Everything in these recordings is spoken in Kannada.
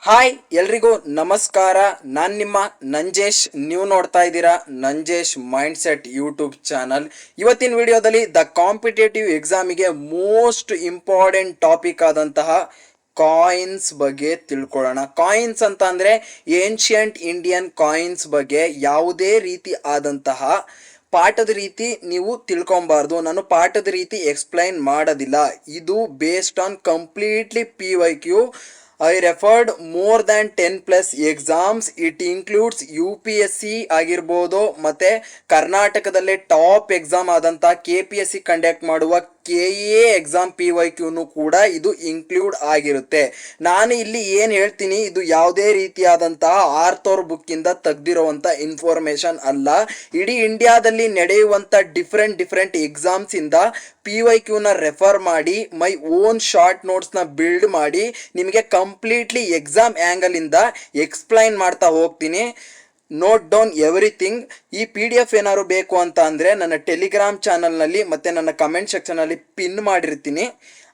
ಹಾಯ್ ಎಲ್ರಿಗೂ ನಮಸ್ಕಾರ. ನಾನು ನಿಮ್ಮ ನಂಜೇಶ್. ನೀವು ನೋಡ್ತಾ ಇದ್ದೀರಾ ನಂಜೇಶ್ ಮೈಂಡ್ಸೆಟ್ ಯೂಟ್ಯೂಬ್ ಚಾನಲ್. ಇವತ್ತಿನ ವಿಡಿಯೋದಲ್ಲಿ ದ ಕಾಂಪಿಟೇಟಿವ್ ಎಕ್ಸಾಮಿಗೆ ಮೋಸ್ಟ್ ಇಂಪಾರ್ಟೆಂಟ್ ಟಾಪಿಕ್ ಆದಂತಹ ಕಾಯಿನ್ಸ್ ಬಗ್ಗೆ ತಿಳ್ಕೊಳ್ಳೋಣ. ಕಾಯಿನ್ಸ್ ಅಂತ ಅಂದರೆ ಏನ್ಷಿಯಂಟ್ ಇಂಡಿಯನ್ ಕಾಯಿನ್ಸ್ ಬಗ್ಗೆ ಯಾವುದೇ ರೀತಿ ಆದಂತಹ ಪಾಠದ ರೀತಿ ನೀವು ತಿಳ್ಕೊಬಾರ್ದು. ನಾನು ಪಾಠದ ರೀತಿ ಎಕ್ಸ್ಪ್ಲೈನ್ ಮಾಡೋದಿಲ್ಲ. ಇದು based on completely PYQ. I referred more than 10 plus exams. It includes UPSC ಆಗಿರ್ಬೋದು, ಮತ್ತು ಕರ್ನಾಟಕದಲ್ಲೇ ಟಾಪ್ ಎಕ್ಸಾಮ್ ಆದಂಥ KPSC ಕಂಡಕ್ಟ್ ಮಾಡುವ KA ಎಕ್ಸಾಮ್ PYQನು ಕೂಡ ಇದು ಇನ್ಕ್ಲೂಡ್ ಆಗಿರುತ್ತೆ. ನಾನು ಇಲ್ಲಿ ಏನು ಹೇಳ್ತೀನಿ ಇದು ಯಾವುದೇ ರೀತಿಯಾದಂತಹ ಆರ್ಥರ್ ಬುಕ್ಕಿಂದ ತೆಗೆದಿರುವಂಥ ಇನ್ಫಾರ್ಮೇಷನ್ ಅಲ್ಲ. ಇಡೀ ಇಂಡಿಯಾದಲ್ಲಿ ನಡೆಯುವಂಥ ಡಿಫ್ರೆಂಟ್ ಎಕ್ಸಾಮ್ಸಿಂದ PYQನ ರೆಫರ್ ಮಾಡಿ ಮೈ ಓನ್ ಶಾರ್ಟ್ ನೋಟ್ಸ್ನ ಬಿಲ್ಡ್ ಮಾಡಿ ನಿಮಗೆ ಕಂಪ್ಲೀಟ್ಲಿ ಎಕ್ಸಾಮ್ ಆ್ಯಂಗಲಿಂದ ಎಕ್ಸ್ಪ್ಲೈನ್ ಮಾಡ್ತಾ ಹೋಗ್ತೀನಿ. Note down everything. ಈ PDF ಏನಾದ್ರು ಬೇಕು ಅಂತ ಅಂದರೆ ನನ್ನ ಟೆಲಿಗ್ರಾಮ್ ಚಾನಲ್ನಲ್ಲಿ ಮತ್ತು ನನ್ನ ಕಮೆಂಟ್ ಸೆಕ್ಷನಲ್ಲಿ ಪಿನ್ ಮಾಡಿರ್ತೀನಿ,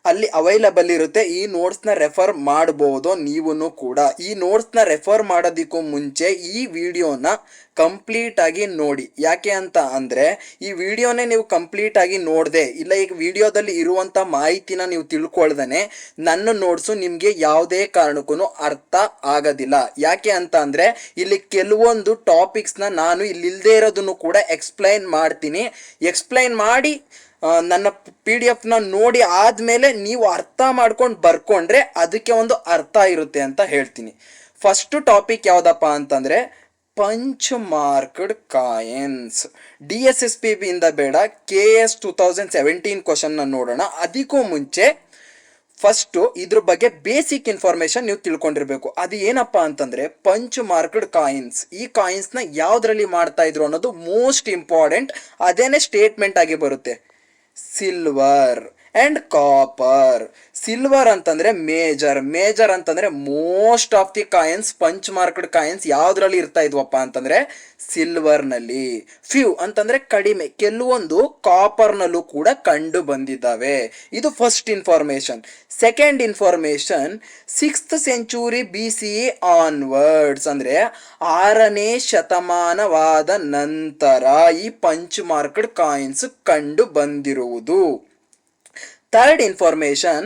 ಅಲ್ಲಿ ಅವೈಲಬಲ್ ಇರುತ್ತೆ. ಈ ನೋಟ್ಸ್ನ ರೆಫರ್ ಮಾಡ್ಬೋದು ನೀವೂ ಕೂಡ. ಈ ನೋಟ್ಸ್ನ ರೆಫರ್ ಮಾಡೋದಕ್ಕೂ ಮುಂಚೆ ಈ ವಿಡಿಯೋನ ಕಂಪ್ಲೀಟಾಗಿ ನೋಡಿ. ಯಾಕೆ ಅಂತ ಅಂದರೆ ಈ ವಿಡಿಯೋನೇ ನೀವು ಕಂಪ್ಲೀಟಾಗಿ ನೋಡದೆ ಇಲ್ಲ, ಈಗ ವಿಡಿಯೋದಲ್ಲಿ ಇರುವಂಥ ಮಾಹಿತಿನ ನೀವು ತಿಳ್ಕೊಳ್ದೇ ನನ್ನ ನೋಟ್ಸು ನಿಮಗೆ ಯಾವುದೇ ಕಾರಣಕ್ಕೂ ಅರ್ಥ ಆಗೋದಿಲ್ಲ. ಯಾಕೆ ಅಂತ ಅಂದರೆ ಇಲ್ಲಿ ಕೆಲವೊಂದು ಟಾಪಿಕ್ಸ್ನ ನಾನು ಇಲ್ಲಿಲ್ಲದೆ ಇರೋದನ್ನು ಕೂಡ ಎಕ್ಸ್ಪ್ಲೈನ್ ಮಾಡ್ತೀನಿ. ಎಕ್ಸ್ಪ್ಲೈನ್ ಮಾಡಿ ನನ್ನ PDF ನೋಡಿ ಆದಮೇಲೆ ನೀವು ಅರ್ಥ ಮಾಡ್ಕೊಂಡು ಬರ್ಕೊಂಡ್ರೆ ಅದಕ್ಕೆ ಒಂದು ಅರ್ಥ ಇರುತ್ತೆ ಅಂತ ಹೇಳ್ತೀನಿ. ಫಸ್ಟು ಟಾಪಿಕ್ ಯಾವುದಪ್ಪ ಅಂತಂದರೆ ಪಂಚ್ ಮಾರ್ಕ್ಡ್ ಕಾಯಿನ್ಸ್. DSSPB ಇಂದ ಬೇಡ, KS 2017 ಕ್ವಶನ್ನ ನೋಡೋಣ. ಅದಕ್ಕೂ ಮುಂಚೆ ಫಸ್ಟು ಇದ್ರ ಬಗ್ಗೆ ಬೇಸಿಕ್ ಇನ್ಫಾರ್ಮೇಷನ್ ನೀವು ತಿಳ್ಕೊಂಡಿರ್ಬೇಕು. ಅದು ಏನಪ್ಪ ಅಂತಂದರೆ ಪಂಚ್ ಮಾರ್ಕ್ಡ್ ಕಾಯಿನ್ಸ್. ಈ ಕಾಯಿನ್ಸ್ನ ಯಾವುದರಲ್ಲಿ ಮಾಡ್ತಾ ಇದ್ರು ಅನ್ನೋದು ಮೋಸ್ಟ್ ಇಂಪಾರ್ಟೆಂಟ್. ಅದೇನೇ ಸ್ಟೇಟ್ಮೆಂಟ್ ಆಗಿ ಬರುತ್ತೆ. Silver and copper. ಸಿಲ್ವರ್ ಅಂತಂದರೆ ಮೇಜರ್ ಅಂತಂದರೆ most of the coins, punch marked coins ಯಾವುದರಲ್ಲಿ ಇರ್ತಾ ಇದ್ವಪ್ಪ ಅಂತಂದರೆ ಸಿಲ್ವರ್ನಲ್ಲಿ. ಫ್ಯೂ ಅಂತಂದರೆ ಕಡಿಮೆ, ಕೆಲವೊಂದು ಕಾಪರ್ನಲ್ಲೂ ಕೂಡ ಕಂಡು ಬಂದಿದ್ದಾವೆ. ಇದು first information. Second information, 6th century BCE onwards ಅಂದರೆ 6ನೇ ಶತಮಾನವಾದ ನಂತರ ಈ ಪಂಚ್ ಮಾರ್ಕ್ಡ್ ಕಾಯಿನ್ಸ್ ಕಂಡು ಬಂದಿರುವುದು. Third information,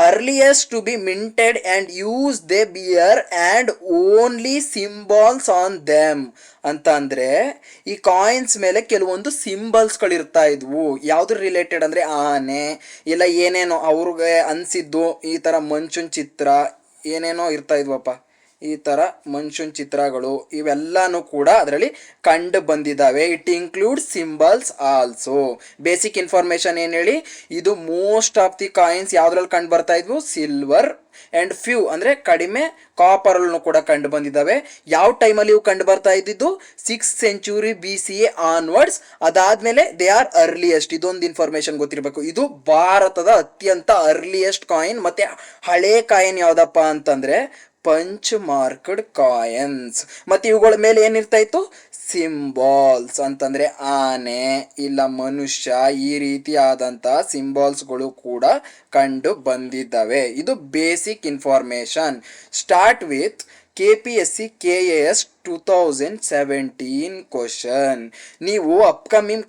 earliest to be minted and use they bear and only symbols on them ಅಂತ ಅಂದರೆ ಈ ಕಾಯಿನ್ಸ್ ಮೇಲೆ ಕೆಲವೊಂದು ಸಿಂಬಲ್ಸ್ಗಳಿರ್ತಾ ಇದ್ವು. ಯಾವ್ದು ರಿಲೇಟೆಡ್ ಅಂದರೆ ಆನೆ ಇಲ್ಲ ಏನೇನೋ ಅವ್ರಿಗೆ ಅನಿಸಿದ್ದು, ಈ ಥರ ಮಂಚುನ್ ಚಿತ್ರ ಏನೇನೋ ಇರ್ತಾ ಇದ್ವಪ್ಪ, ಈ ಥರ ಮನುಷ್ಯನ ಚಿತ್ರಗಳು ಇವೆಲ್ಲನೂ ಕೂಡ ಅದರಲ್ಲಿ ಕಂಡು ಬಂದಿದ್ದಾವೆ. It include symbols also. Basic information ಏನು ಹೇಳಿ, ಇದು ಮೋಸ್ಟ್ ಆಫ್ ದಿ ಕಾಯಿನ್ಸ್ ಯಾವುದ್ರಲ್ಲಿ ಕಂಡು ಬರ್ತಾ ಇದ್ವು, ಸಿಲ್ವರ್ ಆ್ಯಂಡ್ ಫ್ಯೂ ಅಂದರೆ ಕಡಿಮೆ, ಕಾಪರಲ್ಲೂ ಕೂಡ ಕಂಡು ಬಂದಿದ್ದಾವೆ. ಯಾವ ಟೈಮಲ್ಲಿ ಇವು ಕಂಡು ಬರ್ತಾ ಇದ್ದಿದ್ದು, 6th century BCE ಆನ್ವರ್ಡ್ಸ್. ಅದಾದಮೇಲೆ ದೇ ಆರ್ ಅರ್ಲಿಯೆಸ್ಟ್. ಇದೊಂದು ಇನ್ಫಾರ್ಮೇಷನ್ ಗೊತ್ತಿರಬೇಕು. ಇದು ಭಾರತದ ಅತ್ಯಂತ ಅರ್ಲಿಯೆಸ್ಟ್ ಕಾಯಿನ್. ಮತ್ತು ಹಳೆ ಕಾಯಿನ್ ಯಾವುದಪ್ಪ ಅಂತಂದರೆ ಪಂಚ್ ಮಾರ್ಕ್ಡ್ ಕಾಯಿನ್ಸ್. ಮತ್ತು ಇವುಗಳ ಮೇಲೆ ಏನಿರ್ತಾ ಇತ್ತು, ಸಿಂಬಾಲ್ಸ್ ಅಂತಂದರೆ ಆನೆ ಇಲ್ಲ ಮನುಷ್ಯ, ಈ ರೀತಿಯಾದಂಥ ಸಿಂಬಾಲ್ಸ್ಗಳು ಕೂಡ ಕಂಡು ಬಂದಿದ್ದಾವೆ. ಇದು basic information. Start with KPSC KAS 2017 question. ನೀವು ಅಪ್ಕಮಿಂಗ್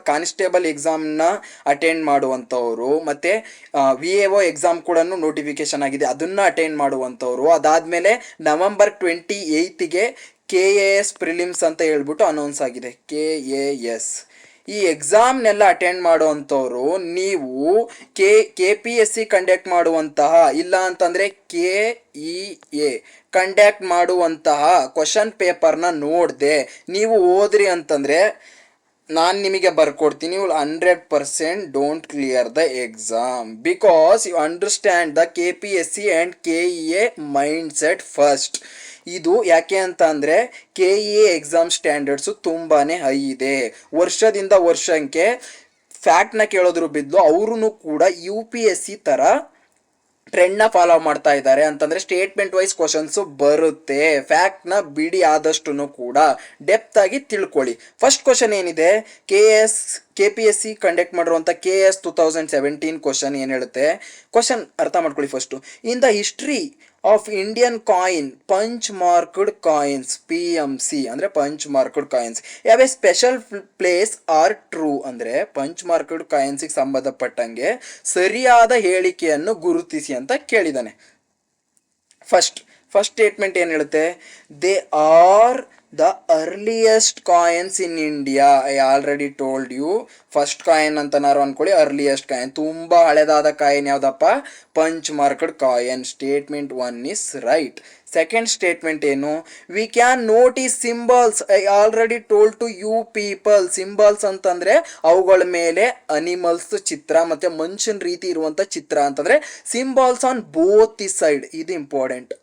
ಕಾನ್ಸ್ಟೇಬಲ್ ಎಕ್ಸಾಮ್ನ ಅಟೆಂಡ್ ಮಾಡುವಂಥವ್ರು, ಮತ್ತು VAO ಎಕ್ಸಾಮ್ ಕೂಡ ನೋಟಿಫಿಕೇಶನ್ ಆಗಿದೆ, ಅದನ್ನು ಅಟೆಂಡ್ ಮಾಡುವಂಥವ್ರು. ಅದಾದಮೇಲೆ November 28ಗೆ KAS ಪ್ರಿಲಿಮ್ಸ್ ಅಂತ ಹೇಳ್ಬಿಟ್ಟು ಅನೌನ್ಸ್ ಆಗಿದೆ, KAS. ಈ ಎಕ್ಸಾಮ್ನೆಲ್ಲ ಅಟೆಂಡ್ ಮಾಡುವಂಥವ್ರು ನೀವು KPSC ಕಂಡಕ್ಟ್ ಮಾಡುವಂತಹ ಇಲ್ಲ ಅಂತಂದರೆ KEA ಕಂಡಕ್ಟ್ ಮಾಡುವಂತಹ ಕ್ವಶನ್ ಪೇಪರ್ನ ನೋಡದೆ ನೀವು ಓದ್ರಿ ಅಂತಂದರೆ ನಾನು ನಿಮಗೆ ಬರ್ಕೊಡ್ತೀನಿ, you 100% don't clear the exam because you understand the KPSC and KEA mind set first. ಇದು ಯಾಕೆ ಅಂತ ಅಂದರೆ KEA ಎಕ್ಸಾಮ್ ಸ್ಟ್ಯಾಂಡರ್ಡ್ಸು ತುಂಬಾ ಹೈ ಇದೆ. ವರ್ಷದಿಂದ ವರ್ಷಕ್ಕೆ ಫ್ಯಾಕ್ಟ್ನ ಕೇಳೋದ್ರು ಬಿದ್ದು ಅವರು ಕೂಡ UPSC ಥರ ಟ್ರೆಂಡ್ನ ಫಾಲೋ ಮಾಡ್ತಾ ಇದ್ದಾರೆ. ಅಂತಂದರೆ ಸ್ಟೇಟ್ಮೆಂಟ್ ವೈಸ್ ಕ್ವಶನ್ಸು ಬರುತ್ತೆ. ಫ್ಯಾಕ್ಟ್ನ ಬಿಡಿ ಆದಷ್ಟು ಕೂಡ ಡೆಪ್ತ್ ಆಗಿ ತಿಳ್ಕೊಳ್ಳಿ. ಫಸ್ಟ್ ಕ್ವಶನ್ ಏನಿದೆ, KPSC ಕಂಡಕ್ಟ್ ಮಾಡಿರುವಂಥ KS 2017 ಕ್ವಶನ್ ಏನು ಹೇಳುತ್ತೆ, ಕ್ವಶನ್ ಅರ್ಥ ಮಾಡ್ಕೊಳ್ಳಿ first. In the history of Indian coin punch marked coins PMC ಅಂದರೆ ಪಂಚ್ ಮಾರ್ಕ್ಡ್ ಕಾಯಿನ್ಸ್ ಯಾವ ಸ್ಪೆಷಲ್ ಪ್ಲೇಸ್ ಆರ್ ಟ್ರೂ ಅಂದರೆ ಪಂಚ್ ಮಾರ್ಕ್ಡ್ ಕಾಯಿನ್ಸಿಗೆ ಸಂಬಂಧಪಟ್ಟಂಗೆ ಸರಿಯಾದ ಹೇಳಿಕೆಯನ್ನು ಗುರುತಿಸಿ ಅಂತ ಕೇಳಿದ್ದಾನೆ. ಫಸ್ಟ್ ಸ್ಟೇಟ್ಮೆಂಟ್ ಏನು ಹೇಳುತ್ತೆ? They are the earliest coins in India. I already told you. First coin ಅಂತನಾರು ಅನ್ಕೊಳ್ಳಿ, ಅರ್ಲಿಯೆಸ್ಟ್ ಕಾಯಿನ್, ತುಂಬ ಹಳೆದಾದ ಕಾಯಿನ್ ಯಾವುದಪ್ಪ? Punch marked coin. Statement 1 is right. Second statement ಏನು? We can notice symbols. I already told to you people. Symbols ಅಂತಂದರೆ ಅವುಗಳ ಮೇಲೆ ಅನಿಮಲ್ಸ್ ಚಿತ್ರ ಮತ್ತು ಮನುಷ್ಯನ ರೀತಿ ಇರುವಂಥ ಚಿತ್ರ ಅಂತಂದರೆ symbols on both the side. ಇದು important.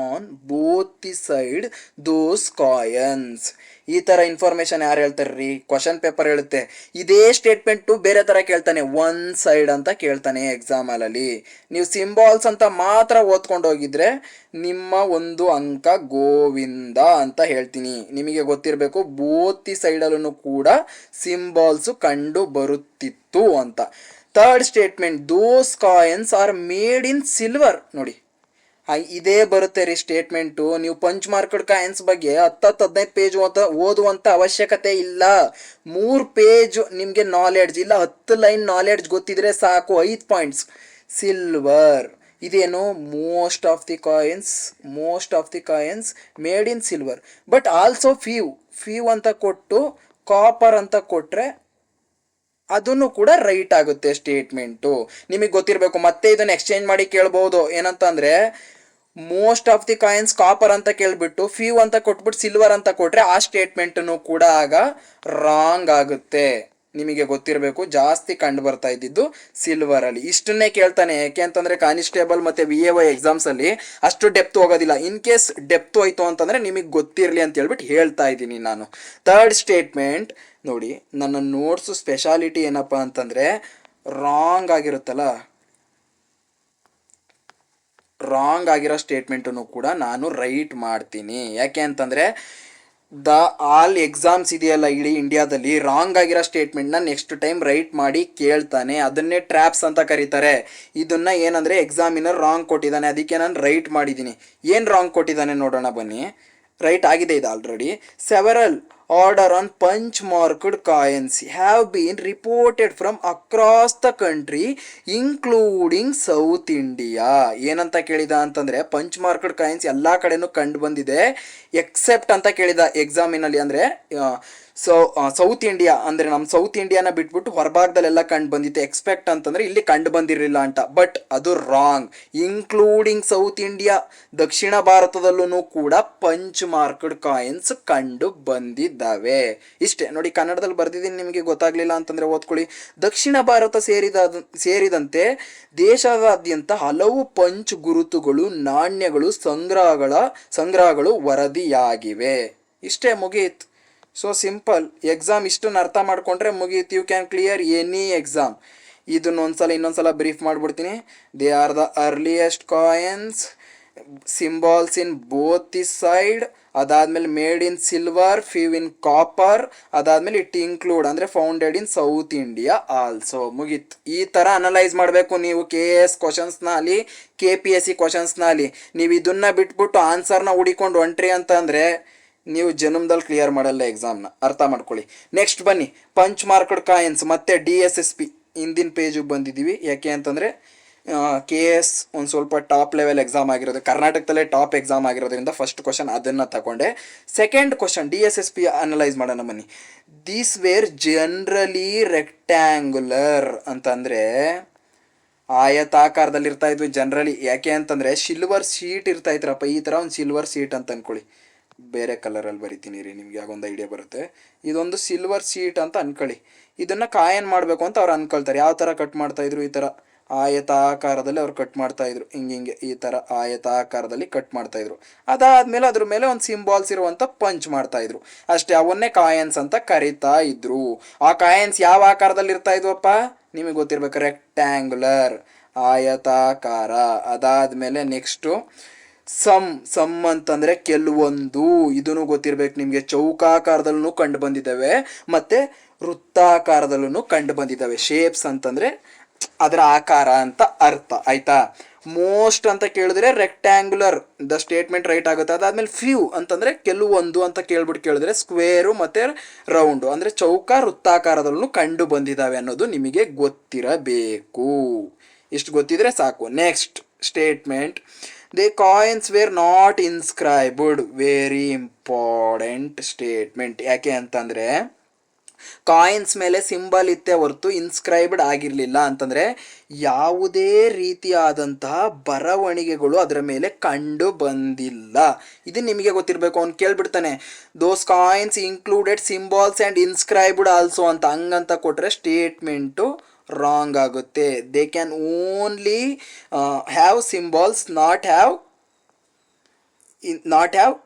On both the side those coins. ಈ ಥರ ಇನ್ಫಾರ್ಮೇಷನ್ ಯಾರು ಹೇಳ್ತಾರೆ ರೀ? ಕ್ವಶನ್ ಪೇಪರ್ ಹೇಳುತ್ತೆ. ಇದೇ ಸ್ಟೇಟ್ಮೆಂಟು ಬೇರೆ ಥರ ಕೇಳ್ತಾನೆ, ಒನ್ ಸೈಡ್ ಅಂತ ಕೇಳ್ತಾನೆ ಎಕ್ಸಾಮಲ್ಲಿ. ನೀವು ಸಿಂಬಾಲ್ಸ್ ಅಂತ ಮಾತ್ರ ಓದ್ಕೊಂಡು ಹೋಗಿದ್ರೆ ನಿಮ್ಮ ಒಂದು ಅಂಕ ಗೋವಿಂದ ಅಂತ ಹೇಳ್ತೀನಿ. ನಿಮಗೆ ಗೊತ್ತಿರಬೇಕು ಬೋತ್ ದಿ ಸೈಡಲ್ಲೂ ಕೂಡ ಸಿಂಬಾಲ್ಸು ಕಂಡು ಬರುತ್ತಿತ್ತು ಅಂತ. Third statement, those coins are made in silver. ನೋಡಿ ಇದೇ ಬರುತ್ತೆ ರೀ ಸ್ಟೇಟ್ಮೆಂಟು. ನೀವು ಪಂಚ್ ಮಾರ್ಕ್ಡ್ ಕಾಯಿನ್ಸ್ ಬಗ್ಗೆ 10-15 ಪೇಜ್ ಓದುವಂಥ ಅವಶ್ಯಕತೆ ಇಲ್ಲ. 3 ಪೇಜ್ ನಿಮಗೆ ನಾಲೆಡ್ಜ್ ಇಲ್ಲ, 10 ಲೈನ್ ನಾಲೆಡ್ಜ್ ಗೊತ್ತಿದ್ರೆ ಸಾಕು. 5 ಪಾಯಿಂಟ್ಸ್. ಸಿಲ್ವರ್ ಇದೇನು? Most of the coins made in silver, but also few ಅಂತ ಕೊಟ್ಟು ಕಾಪರ್ ಅಂತ ಕೊಟ್ಟರೆ ಅದನ್ನು ಕೂಡ ರೈಟ್ ಆಗುತ್ತೆ ಸ್ಟೇಟ್ಮೆಂಟು. ನಿಮಗೆ ಗೊತ್ತಿರಬೇಕು. ಮತ್ತೆ ಇದನ್ನು ಎಕ್ಸ್ಚೇಂಜ್ ಮಾಡಿ ಕೇಳ್ಬೋದು. ಏನಂತಂದರೆ most of the coins copper ಅಂತ ಕೇಳಿಬಿಟ್ಟು ಫ್ಯೂ ಅಂತ ಕೊಟ್ಬಿಟ್ಟು ಸಿಲ್ವರ್ ಅಂತ ಕೊಟ್ಟರೆ ಆ ಸ್ಟೇಟ್ಮೆಂಟನ್ನು ಕೂಡ ಆಗ ರಾಂಗ್ ಆಗುತ್ತೆ. ನಿಮಗೆ ಗೊತ್ತಿರಬೇಕು, ಜಾಸ್ತಿ ಕಂಡು ಬರ್ತಾ ಇದ್ದಿದ್ದು ಸಿಲ್ವರಲ್ಲಿ. ಇಷ್ಟನ್ನೇ ಕೇಳ್ತಾನೆ. ಯಾಕೆ ಅಂತಂದರೆ ಕಾನಿಸ್ಟೇಬಲ್ ಮತ್ತು VAO ಎಕ್ಸಾಮ್ಸಲ್ಲಿ ಅಷ್ಟು ಡೆಪ್ತ್ ಹೋಗೋದಿಲ್ಲ. ಇನ್ ಕೇಸ್ ಡೆಪ್ತ್ ಹೋಯ್ತು ಅಂತಂದರೆ ನಿಮಗೆ ಗೊತ್ತಿರಲಿ ಅಂತ ಹೇಳ್ಬಿಟ್ಟು ಹೇಳ್ತಾ ಇದ್ದೀನಿ ನಾನು. ಥರ್ಡ್ ಸ್ಟೇಟ್ಮೆಂಟ್ ನೋಡಿ, ನನ್ನ ನೋಟ್ಸು ಸ್ಪೆಷಾಲಿಟಿ ಏನಪ್ಪ ಅಂತಂದರೆ ರಾಂಗ್ ಆಗಿರೋ ಸ್ಟೇಟ್ಮೆಂಟನ್ನು ಕೂಡ ನಾನು ರೈಟ್ ಮಾಡ್ತೀನಿ. ಯಾಕೆ ಅಂತಂದರೆ ಆಲ್ ಎಕ್ಸಾಮ್ಸ್ ಇದೆಯಲ್ಲ ಇಡೀ ಇಂಡಿಯಾದಲ್ಲಿ, ರಾಂಗ್ ಆಗಿರೋ ಸ್ಟೇಟ್ಮೆಂಟ್ನ ನೆಕ್ಸ್ಟ್ ಟೈಮ್ ರೈಟ್ ಮಾಡಿ ಕೇಳ್ತಾನೆ. ಅದನ್ನೇ ಟ್ರ್ಯಾಪ್ಸ್ ಅಂತ ಕರೀತಾರೆ. ಇದನ್ನು ಏನಂದರೆ ಎಕ್ಸಾಮಿನರ್ ರಾಂಗ್ ಕೊಟ್ಟಿದ್ದಾನೆ, ಅದಕ್ಕೆ ನಾನು ರೈಟ್ ಮಾಡಿದ್ದೀನಿ. ಏನು ರಾಂಗ್ ಕೊಟ್ಟಿದ್ದಾನೆ ನೋಡೋಣ ಬನ್ನಿ. ರೈಟ್ ಆಗಿದೆ ಇದು already. Several order on punch marked coins have been reported from across the country including south India. ಏನಂತ ಕೇಳಿದ ಅಂತಂದರೆ ಪಂಚ್ ಮಾರ್ಕ್ಡ್ ಕಾಯಿನ್ಸ್ ಎಲ್ಲ ಕಡೆನೂ ಕಂಡು ಬಂದಿದೆ ಎಕ್ಸೆಪ್ಟ್ ಅಂತ ಕೇಳಿದ ಎಕ್ಸಾಮಿನಲ್ಲಿ. ಅಂದರೆ ಸೌತ್ ಇಂಡಿಯಾ ಅಂದರೆ ನಮ್ಮ ಸೌತ್ ಇಂಡಿಯಾನ ಬಿಟ್ಬಿಟ್ಟು ಹೊರಭಾಗದಲ್ಲೆಲ್ಲ ಕಂಡು ಬಂದಿತ್ತು. ಎಕ್ಸ್ಪೆಕ್ಟ್ ಅಂತಂದರೆ ಇಲ್ಲಿ ಕಂಡು ಬಂದಿರಲಿಲ್ಲ ಅಂತ. ಬಟ್ ಅದು ರಾಂಗ್. ಇನ್ಕ್ಲೂಡಿಂಗ್ ಸೌತ್ ಇಂಡಿಯಾ, ದಕ್ಷಿಣ ಭಾರತದಲ್ಲೂ ಕೂಡ ಪಂಚ್ ಮಾರ್ಕ್ಡ್ ಕಾಯಿನ್ಸ್ ಕಂಡು ಬಂದಿದ್ದಾವೆ. ಇಷ್ಟೇ ನೋಡಿ, ಕನ್ನಡದಲ್ಲಿ ಬರೆದಿದ್ದೀನಿ, ನಿಮಗೆ ಗೊತ್ತಾಗಲಿಲ್ಲ ಅಂತಂದರೆ ಓದ್ಕೊಳ್ಳಿ. ದಕ್ಷಿಣ ಭಾರತ ಸೇರಿದಂತೆ ದೇಶದಾದ್ಯಂತ ಹಲವು ಪಂಚ್ ಗುರುತುಗಳು, ನಾಣ್ಯಗಳು, ಸಂಗ್ರಹಗಳು ವರದಿಯಾಗಿವೆ. ಇಷ್ಟೇ, ಮುಗಿಯಿತು. So simple. ಎಕ್ಸಾಮ್ ಇಷ್ಟನ್ನು ಅರ್ಥ ಮಾಡ್ಕೊಂಡ್ರೆ ಮುಗೀತು. You can clear any exam. ಇದನ್ನು ಇನ್ನೊಂದ್ಸಲ ಬ್ರೀಫ್ ಮಾಡಿಬಿಡ್ತೀನಿ. They are the earliest coins, symbols in both the side, ಅದಾದಮೇಲೆ made in silver, few in copper, ಅದಾದಮೇಲೆ ಇಟ್ ಇನ್ಕ್ಲೂಡ್ ಅಂದರೆ founded in South India also. ಮುಗೀತು. ಈ ಥರ ಅನಲೈಸ್ ಮಾಡಬೇಕು ನೀವು KS ಕ್ವಶನ್ಸ್ನಲ್ಲಿ, KPSC ಕ್ವಶನ್ಸ್ನಲ್ಲಿ. ನೀವು ಇದನ್ನು ಬಿಟ್ಬಿಟ್ಟು ಆನ್ಸರ್ನ ಹುಡಿಕೊಂಡು ಹೊಂಟ್ರಿ ಅಂತಂದರೆ ನೀವು ಜನ್ಮದಲ್ಲಿ ಕ್ಲಿಯರ್ ಮಾಡಲ್ಲ ಎಕ್ಸಾಮ್ನ. ಅರ್ಥ ಮಾಡ್ಕೊಳ್ಳಿ. ನೆಕ್ಸ್ಟ್ ಬನ್ನಿ, ಪಂಚ್ ಮಾರ್ಕ್ಡ್ ಕಾಯಿನ್ಸ್ ಮತ್ತು DSSP ಹಿಂದಿನ ಪೇಜಿಗೆ ಬಂದಿದ್ದೀವಿ. ಯಾಕೆ ಅಂತಂದರೆ KS ಒಂದು ಸ್ವಲ್ಪ ಟಾಪ್ ಲೆವೆಲ್ ಎಕ್ಸಾಮ್ ಆಗಿರೋದು, ಕರ್ನಾಟಕದಲ್ಲೇ ಟಾಪ್ ಎಕ್ಸಾಮ್ ಆಗಿರೋದ್ರಿಂದ ಫಸ್ಟ್ ಕ್ವಶನ್ ಅದನ್ನು ತಗೊಂಡೆ. ಸೆಕೆಂಡ್ ಕ್ವಶನ್ DSSP ಅನಲೈಸ್ ಮಾಡೋಣ ಬನ್ನಿ. ದೀಸ್ ವೇರ್ ಜನರಲಿ ರೆಕ್ಟ್ಯಾಂಗುಲರ್ ಅಂತಂದರೆ ಆಯತಾಕಾರದಲ್ಲಿ ಇರ್ತಾ ಇದ್ವಿ ಜನರಲಿ. ಯಾಕೆ ಅಂತಂದರೆ ಸಿಲ್ವರ್ ಶೀಟ್ ಇರ್ತಾ ಇದ್ರಪ್ಪ, ಈ ಥರ ಒಂದು ಸಿಲ್ವರ್ ಶೀಟ್ ಅಂತ ಅಂದ್ಕೊಳ್ಳಿ. ಬೇರೆ ಕಲರಲ್ಲಿ ಬರಿತೀನಿ ರೀ, ನಿಮಗೆ ಆಗೊಂದು ಐಡಿಯಾ ಬರುತ್ತೆ. ಇದೊಂದು ಸಿಲ್ವರ್ ಶೀಟ್ ಅಂತ ಅಂದ್ಕೊಳ್ಳಿ. ಇದನ್ನು ಕಾಯಿನ್ ಮಾಡಬೇಕು ಅಂತ ಅವ್ರು ಅಂದ್ಕೊಳ್ತಾರೆ. ಯಾವ ಥರ ಕಟ್ ಮಾಡ್ತಾಯಿದ್ರು? ಈ ಥರ ಆಯತಾಕಾರದಲ್ಲಿ ಅವ್ರು ಕಟ್ ಮಾಡ್ತಾಯಿದ್ರು. ಹಿಂಗೆ ಈ ಥರ ಆಯತಾಕಾರದಲ್ಲಿ ಕಟ್ ಮಾಡ್ತಾಯಿದ್ರು. ಅದಾದಮೇಲೆ ಅದ್ರ ಮೇಲೆ ಒಂದು ಸಿಂಬಾಲ್ಸ್ ಇರುವಂಥ ಪಂಚ್ ಮಾಡ್ತಾಯಿದ್ರು ಅಷ್ಟೇ. ಅವನ್ನೇ ಕಾಯಿನ್ಸ್ ಅಂತ ಕರಿತಾ ಇದ್ರು. ಆ ಕಾಯಿನ್ಸ್ ಯಾವ ಆಕಾರದಲ್ಲಿ ಇರ್ತಾ ಇದ್ವಪ್ಪ? ನಿಮಗೆ ಗೊತ್ತಿರಬೇಕು, ರೆಕ್ಟ್ಯಾಂಗುಲರ್, ಆಯತಾಕಾರ. ಅದಾದಮೇಲೆ ನೆಕ್ಸ್ಟು ಸಮ್ ಅಂತಂದರೆ ಕೆಲವೊಂದು, ಇದನ್ನು ಗೊತ್ತಿರಬೇಕು ನಿಮಗೆ. ಚೌಕಾಕಾರದಲ್ಲೂ ಕಂಡು ಬಂದಿದ್ದಾವೆ ಮತ್ತು ವೃತ್ತಾಕಾರದಲ್ಲೂ ಕಂಡು ಬಂದಿದ್ದಾವೆ. ಶೇಪ್ಸ್ ಅಂತಂದರೆ ಅದರ ಆಕಾರ ಅಂತ ಅರ್ಥ, ಆಯಿತಾ? ಮೋಸ್ಟ್ ಅಂತ ಕೇಳಿದ್ರೆ ರೆಕ್ಟ್ಯಾಂಗ್ಯುಲರ್ ದ ಸ್ಟೇಟ್ಮೆಂಟ್ ರೈಟ್ ಆಗುತ್ತೆ. ಅದಾದ್ಮೇಲೆ ಫ್ಯೂ ಅಂತಂದರೆ ಕೆಲವೊಂದು ಅಂತ ಕೇಳಿದ್ರೆ ಸ್ಕ್ವೇರು ಮತ್ತು ರೌಂಡು ಅಂದರೆ ಚೌಕ ವೃತ್ತಾಕಾರದಲ್ಲೂ ಕಂಡು ಬಂದಿದ್ದಾವೆ ಅನ್ನೋದು ನಿಮಗೆ ಗೊತ್ತಿರಬೇಕು. ಇಷ್ಟು ಗೊತ್ತಿದ್ರೆ ಸಾಕು. Next statement, they coins were not inscribed. Very important statement. ಯಾಕೆ ಅಂತಂದರೆ ಕಾಯಿನ್ಸ್ ಮೇಲೆ ಸಿಂಬಲ್ ಇತ್ತೇ ಹೊರತು ಇನ್ಸ್ಕ್ರೈಬ್ಡ್ ಆಗಿರಲಿಲ್ಲ. ಅಂತಂದರೆ ಯಾವುದೇ ರೀತಿಯಾದಂತಹ ಬರವಣಿಗೆಗಳು ಅದರ ಮೇಲೆ ಕಂಡು ಬಂದಿಲ್ಲ. ಇದು ನಿಮಗೆ ಗೊತ್ತಿರಬೇಕು. ಅವ್ನು ಕೇಳ್ಬಿಡ್ತಾನೆ those coins included symbols and inscribed also ಅಂತ, ಹಂಗಂತ ಕೊಟ್ಟರೆ ಸ್ಟೇಟ್ಮೆಂಟು ರಾಂಗ್ ಆಗುತ್ತೆ. They can only have symbols, not have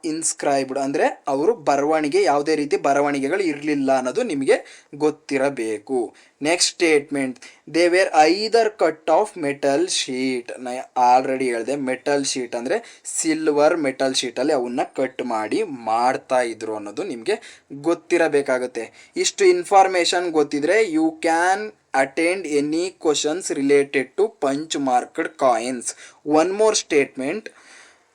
inscribed. ಅಂದರೆ ಅವರು ಬರವಣಿಗೆ, ಯಾವುದೇ ರೀತಿ ಬರವಣಿಗೆಗಳು ಇರಲಿಲ್ಲ ಅನ್ನೋದು ನಿಮಗೆ ಗೊತ್ತಿರಬೇಕು. Next statement, they were either cut off metal sheet. ನಾ ಆಲ್ರೆಡಿ ಹೇಳಿದೆ, ಮೆಟಲ್ ಶೀಟ್ ಅಂದರೆ ಸಿಲ್ವರ್ ಮೆಟಲ್ ಶೀಟಲ್ಲಿ ಅವನ್ನ ಕಟ್ ಮಾಡಿ ಮಾಡ್ತಾ ಇದ್ರು ಅನ್ನೋದು ನಿಮಗೆ ಗೊತ್ತಿರಬೇಕಾಗುತ್ತೆ. ಇಷ್ಟು ಇನ್ಫಾರ್ಮೇಷನ್ ಗೊತ್ತಿದ್ರೆ you can attend any questions related to punch marked coins. One more statement,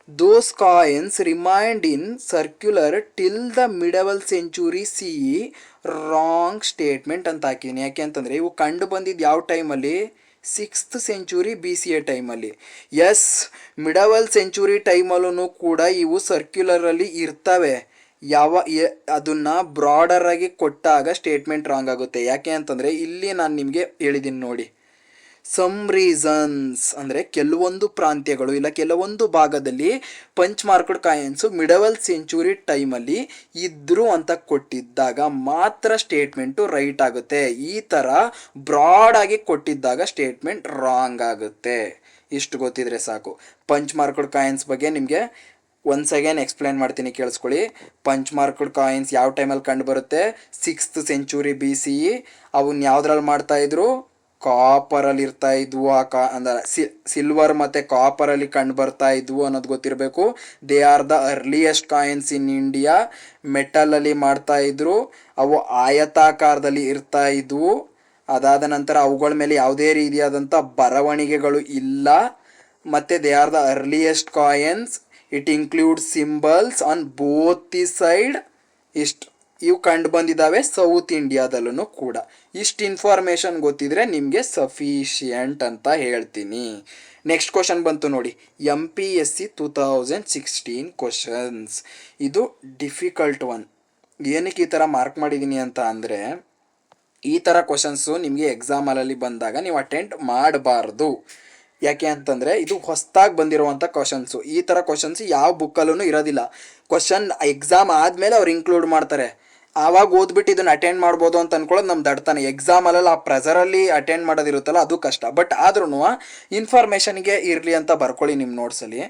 those coins remained in circular till the medieval century C. Wrong statement ಅಂತ ಹಾಕಿದ್ದೀನಿ. ಯಾಕೆ ಅಂತಂದರೆ ಇವು ಕಂಡು ಬಂದಿದ್ದು ಯಾವ ಟೈಮಲ್ಲಿ? 6th ಸೆಂಚುರಿ BCE ಟೈಮಲ್ಲಿ. ಎಸ್, ಮಿಡವಲ್ ಸೆಂಚುರಿ ಟೈಮಲ್ಲೂ ಕೂಡ ಇವು ಸರ್ಕ್ಯುಲರಲ್ಲಿ ಇರ್ತವೆ. ಅದನ್ನು ಬ್ರಾಡರಾಗಿ ಕೊಟ್ಟಾಗ ಸ್ಟೇಟ್ಮೆಂಟ್ ರಾಂಗ್ ಆಗುತ್ತೆ. ಯಾಕೆ ಅಂತಂದರೆ ಇಲ್ಲಿ ನಾನು ನಿಮಗೆ ಹೇಳಿದ್ದೀನಿ ನೋಡಿ, ಸಮ್ ರೀಸನ್ಸ್ ಅಂದರೆ ಕೆಲವೊಂದು ಪ್ರಾಂತ್ಯಗಳು ಇಲ್ಲ ಕೆಲವೊಂದು ಭಾಗದಲ್ಲಿ ಪಂಚ್ ಮಾರ್ಕ್ಡ್ ಕಾಯಿನ್ಸು ಮಿಡವಲ್ ಸೆಂಚುರಿ ಟೈಮಲ್ಲಿ ಇದ್ರು ಅಂತ ಕೊಟ್ಟಿದ್ದಾಗ ಮಾತ್ರ ಸ್ಟೇಟ್ಮೆಂಟು ರೈಟ್ ಆಗುತ್ತೆ. ಈ ಥರ ಬ್ರಾಡಾಗಿ ಕೊಟ್ಟಿದ್ದಾಗ ಸ್ಟೇಟ್ಮೆಂಟ್ ರಾಂಗ್ ಆಗುತ್ತೆ. ಇಷ್ಟು ಗೊತ್ತಿದ್ರೆ ಸಾಕು. ಪಂಚ್ ಮಾರ್ಕ್ಡ್ ಕಾಯಿನ್ಸ್ ಬಗ್ಗೆ ನಿಮಗೆ ಒನ್ಸ್ ಅಗೇನ್ ಎಕ್ಸ್ಪ್ಲೇನ್ ಮಾಡ್ತೀನಿ, ಕೇಳಿಸ್ಕೊಳ್ಳಿ. ಪಂಚ್ ಮಾರ್ಕ್ಡ್ ಕಾಯಿನ್ಸ್ ಯಾವ ಟೈಮಲ್ಲಿ ಕಂಡು ಬರುತ್ತೆ? 6th century BCE. ಅವನ್ನ ಯಾವುದ್ರಲ್ಲಿ ಮಾಡ್ತಾಯಿದ್ರು? ಕಾಪರಲ್ಲಿ ಇರ್ತಾ ಇದ್ವು. ಅಂದರೆ ಸಿಲ್ವರ್ ಮತ್ತು ಕಾಪರಲ್ಲಿ ಕಂಡು ಬರ್ತಾ ಇದ್ವು ಅನ್ನೋದು ಗೊತ್ತಿರಬೇಕು. They are the earliest coins in India. ಮೆಟಲಲ್ಲಿ ಮಾಡ್ತಾ ಇದ್ರು. ಅವು ಆಯತಾಕಾರದಲ್ಲಿ ಇರ್ತಾ ಇದ್ವು. ಅದಾದ ನಂತರ ಅವುಗಳ ಮೇಲೆ ಯಾವುದೇ ರೀತಿಯಾದಂಥ ಬರವಣಿಗೆಗಳು ಇಲ್ಲ. ಮತ್ತು they are the earliest coins. It include symbols on both the side. ಇಷ್ಟು ಇವು ಕಂಡು ಬಂದಿದ್ದಾವೆ ಸೌತ್ ಇಂಡಿಯಾದಲ್ಲೂ ಕೂಡ. ಇಷ್ಟು ಇನ್ಫಾರ್ಮೇಷನ್ ಗೊತ್ತಿದ್ರೆ ನಿಮಗೆ ಸಫಿಷಿಯಂಟ್ ಅಂತ ಹೇಳ್ತೀನಿ. ನೆಕ್ಸ್ಟ್ ಕ್ವಶನ್ ಬಂತು ನೋಡಿ, MPSC 2016 ಕ್ವಶನ್ಸ್. ಇದು ಡಿಫಿಕಲ್ಟ್ ಒನ್. ಏನಕ್ಕೆ ಈ ಥರ ಮಾರ್ಕ್ ಮಾಡಿದ್ದೀನಿ ಅಂತ ಅಂದರೆ, ಈ ಥರ ಕ್ವಶನ್ಸು ನಿಮಗೆ ಎಕ್ಸಾಮಲ್ಲಿ ಬಂದಾಗ ನೀವು ಅಟೆಂಡ್ ಮಾಡಬಾರ್ದು. ಯಾಕೆ ಅಂತಂದರೆ ಇದು ಹೊಸದಾಗಿ ಬಂದಿರುವಂಥ ಕ್ವಶನ್ಸು. ಈ ಥರ ಕ್ವಶನ್ಸ್ ಯಾವ ಬುಕ್ಕಲ್ಲೂ ಇರೋದಿಲ್ಲ. ಕ್ವಶನ್ ಎಕ್ಸಾಮ್ ಆದಮೇಲೆ ಅವ್ರು ಇನ್ಕ್ಲೂಡ್ ಮಾಡ್ತಾರೆ. ಆವಾಗ ಓದ್ಬಿಟ್ಟು ಇದನ್ನು ಅಟೆಂಡ್ ಮಾಡ್ಬೋದು ಅಂತ ಅಂದ್ಕೊಳ್ಳೋದು ನಮ್ಮ ದಡ್ತಾನೆ. ಎಕ್ಸಾಮಲ್ಲಿ ಆ ಪ್ರೆಸರಲ್ಲಿ ಅಟೆಂಡ್ ಮಾಡೋದಿರುತ್ತಲ್ಲ ಅದು ಕಷ್ಟ. ಬಟ್ ಆದ್ರೂ ಇನ್ಫಾರ್ಮೇಷನ್ಗೆ ಇರಲಿ ಅಂತ ಬರ್ಕೊಳ್ಳಿ ನಿಮ್ಮ ನೋಟ್ಸಲ್ಲಿ.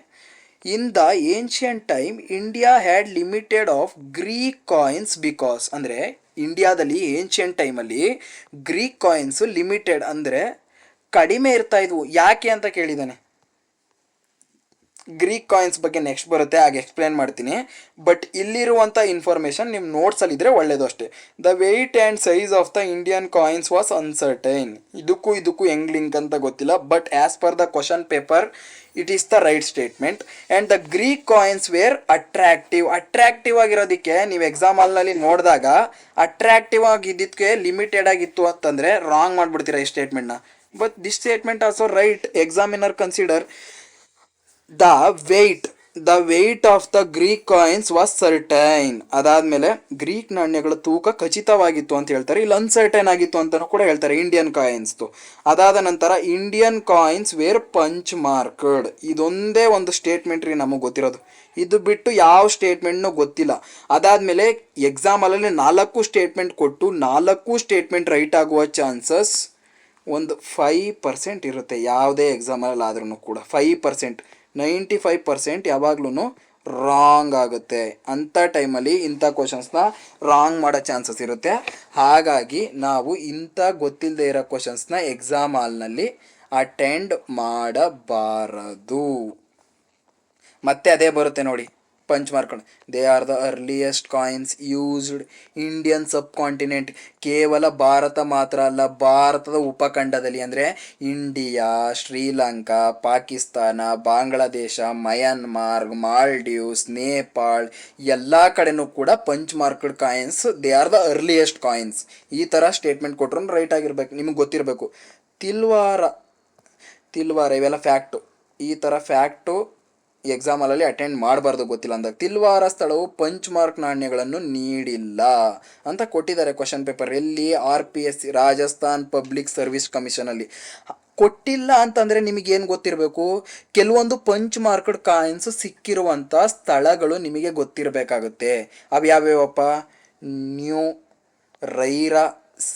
In the ancient time India had limited of Greek coins because. ಅಂದರೆ ಇಂಡಿಯಾದಲ್ಲಿ ಏನ್ಷಿಯಂಟ್ ಟೈಮಲ್ಲಿ ಗ್ರೀಕ್ ಕಾಯಿನ್ಸು ಲಿಮಿಟೆಡ್ ಅಂದರೆ ಕಡಿಮೆ ಇರ್ತಾ ಇದ್ವು. ಯಾಕೆ ಅಂತ ಕೇಳಿದ್ದಾನೆ. ಗ್ರೀಕ್ ಕಾಯಿನ್ಸ್ ಬಗ್ಗೆ ನೆಕ್ಸ್ಟ್ ಬರುತ್ತೆ, ಆಗ ಎಕ್ಸ್ಪ್ಲೇನ್ ಮಾಡ್ತೀನಿ. ಬಟ್ ಇಲ್ಲಿರುವಂಥ ಇನ್ಫಾರ್ಮೇಷನ್ ನಿಮ್ಮ ನೋಟ್ಸಲ್ಲಿ ಇದ್ದರೆ ಒಳ್ಳೆಯದು ಅಷ್ಟೇ. The weight and size of the Indian coins was uncertain. ಇದಕ್ಕೂ ಹೆಂಗ್ ಲಿಂಕ್ ಅಂತ ಗೊತ್ತಿಲ್ಲ. But as per the question paper it is the right statement. And the Greek coins were attractive ಆಗಿರೋದಕ್ಕೆ ನೀವು ಎಕ್ಸಾಮಲ್ಲಿ ನೋಡಿದಾಗ ಅಟ್ರಾಕ್ಟಿವ್ ಆಗಿದ್ದಕ್ಕೆ ಲಿಮಿಟೆಡ್ ಆಗಿತ್ತು ಅಂತಂದರೆ ರಾಂಗ್ ಮಾಡಿಬಿಡ್ತೀರಾ ಈ ಸ್ಟೇಟ್ಮೆಂಟ್ನ. But this statement also right. Examiner consider the weight of the Greek coins was certain. ಅದಾದಮೇಲೆ ಗ್ರೀಕ್ ನಾಣ್ಯಗಳ ತೂಕ ಖಚಿತವಾಗಿತ್ತು ಅಂತ ಹೇಳ್ತಾರೆ. ಇಲ್ಲಿ ಅನ್ಸರ್ಟೈನ್ ಆಗಿತ್ತು ಅಂತಲೂ ಕೂಡ ಹೇಳ್ತಾರೆ ಇಂಡಿಯನ್ ಕಾಯಿನ್ಸ್ದು. ಅದಾದ ನಂತರ Indian coins were punch marked. ಇದೊಂದೇ ಒಂದು ಸ್ಟೇಟ್ಮೆಂಟ್ ರೀ ನಮಗೆ ಗೊತ್ತಿರೋದು. ಇದು ಬಿಟ್ಟು ಯಾವ ಸ್ಟೇಟ್ಮೆಂಟ್ನೂ ಗೊತ್ತಿಲ್ಲ. ಅದಾದಮೇಲೆ ಎಕ್ಸಾಮಲ್ಲಿ 4 ಸ್ಟೇಟ್ಮೆಂಟ್ ಕೊಟ್ಟು 4 ಸ್ಟೇಟ್ಮೆಂಟ್ ರೈಟ್ ಆಗುವ ಚಾನ್ಸಸ್ ಒಂದು 5% ಇರುತ್ತೆ. ಯಾವುದೇ ಎಕ್ಸಾಮಲ್ಲಿ ಆದ್ರೂ ಕೂಡ 5%. 95% ಯಾವಾಗ್ಲೂ ರಾಂಗ್ ಆಗುತ್ತೆ. ಅಂಥ ಟೈಮಲ್ಲಿ ಇಂಥ ಕ್ವಶನ್ಸ್ನ ರಾಂಗ್ ಮಾಡೋ ಚಾನ್ಸಸ್ ಇರುತ್ತೆ. ಹಾಗಾಗಿ ನಾವು ಇಂಥ ಗೊತ್ತಿಲ್ಲದೆ ಇರೋ ಕ್ವಶನ್ಸ್ನ ಎಕ್ಸಾಮ್ ಹಾಲ್ನಲ್ಲಿ ಅಟೆಂಡ್ ಮಾಡಬಾರದು. ಮತ್ತೆ ಅದೇ ಬರುತ್ತೆ ನೋಡಿ, punch marked. They are the earliest coins used Indian sub continent. ಕೇವಲ ಭಾರತ ಮಾತ್ರ ಅಲ್ಲ, ಭಾರತದ ಉಪಖಂಡದಲ್ಲಿ ಅಂದರೆ ಇಂಡಿಯಾ, ಶ್ರೀಲಂಕಾ, ಪಾಕಿಸ್ತಾನ, ಬಾಂಗ್ಲಾದೇಶ, ಮಯನ್ಮಾರ್, ಮಾಲ್ಡೀವ್ಸ್, ನೇಪಾಳ್ ಎಲ್ಲ ಕಡೆನೂ ಕೂಡ punch marked coins they are the earliest coins. ಈ ಥರ ಸ್ಟೇಟ್ಮೆಂಟ್ ಕೊಟ್ಟರು ರೈಟ್ ಆಗಿರ್ಬೇಕು, ನಿಮಗೆ ಗೊತ್ತಿರಬೇಕು. ತಿಲ್ವಾರ ತಿಲ್ವಾರ ಇವೆಲ್ಲ ಫ್ಯಾಕ್ಟು. ಈ ಥರ ಫ್ಯಾಕ್ಟು ಎಕ್ಸಾಮಲ್ಲಿ ಅಟೆಂಡ್ ಮಾಡಬಾರ್ದು ಗೊತ್ತಿಲ್ಲ ಅಂದಾಗ. ತಿಲ್ವಾರ ಸ್ಥಳವು ಪಂಚ್ ಮಾರ್ಕ್ ನಾಣ್ಯಗಳನ್ನು ನೀಡಿಲ್ಲ ಅಂತ ಕೊಟ್ಟಿದ್ದಾರೆ ಕ್ವಶನ್ ಪೇಪರ್. ಎಲ್ಲಿ? RPSC, ರಾಜಸ್ಥಾನ್ ಪಬ್ಲಿಕ್ ಸರ್ವಿಸ್ ಕಮಿಷನಲ್ಲಿ ಕೊಟ್ಟಿಲ್ಲ ಅಂತಂದರೆ ನಿಮಗೇನು ಗೊತ್ತಿರಬೇಕು? ಕೆಲವೊಂದು ಪಂಚ್ ಮಾರ್ಕ್ಡ್ ಕಾಯಿನ್ಸ್ ಸಿಕ್ಕಿರುವಂಥ ಸ್ಥಳಗಳು ನಿಮಗೆ ಗೊತ್ತಿರಬೇಕಾಗುತ್ತೆ. ಅವು ಯಾವ್ಯಾವಪ್ಪ? ನ್ಯೂ, ರೈರಾ,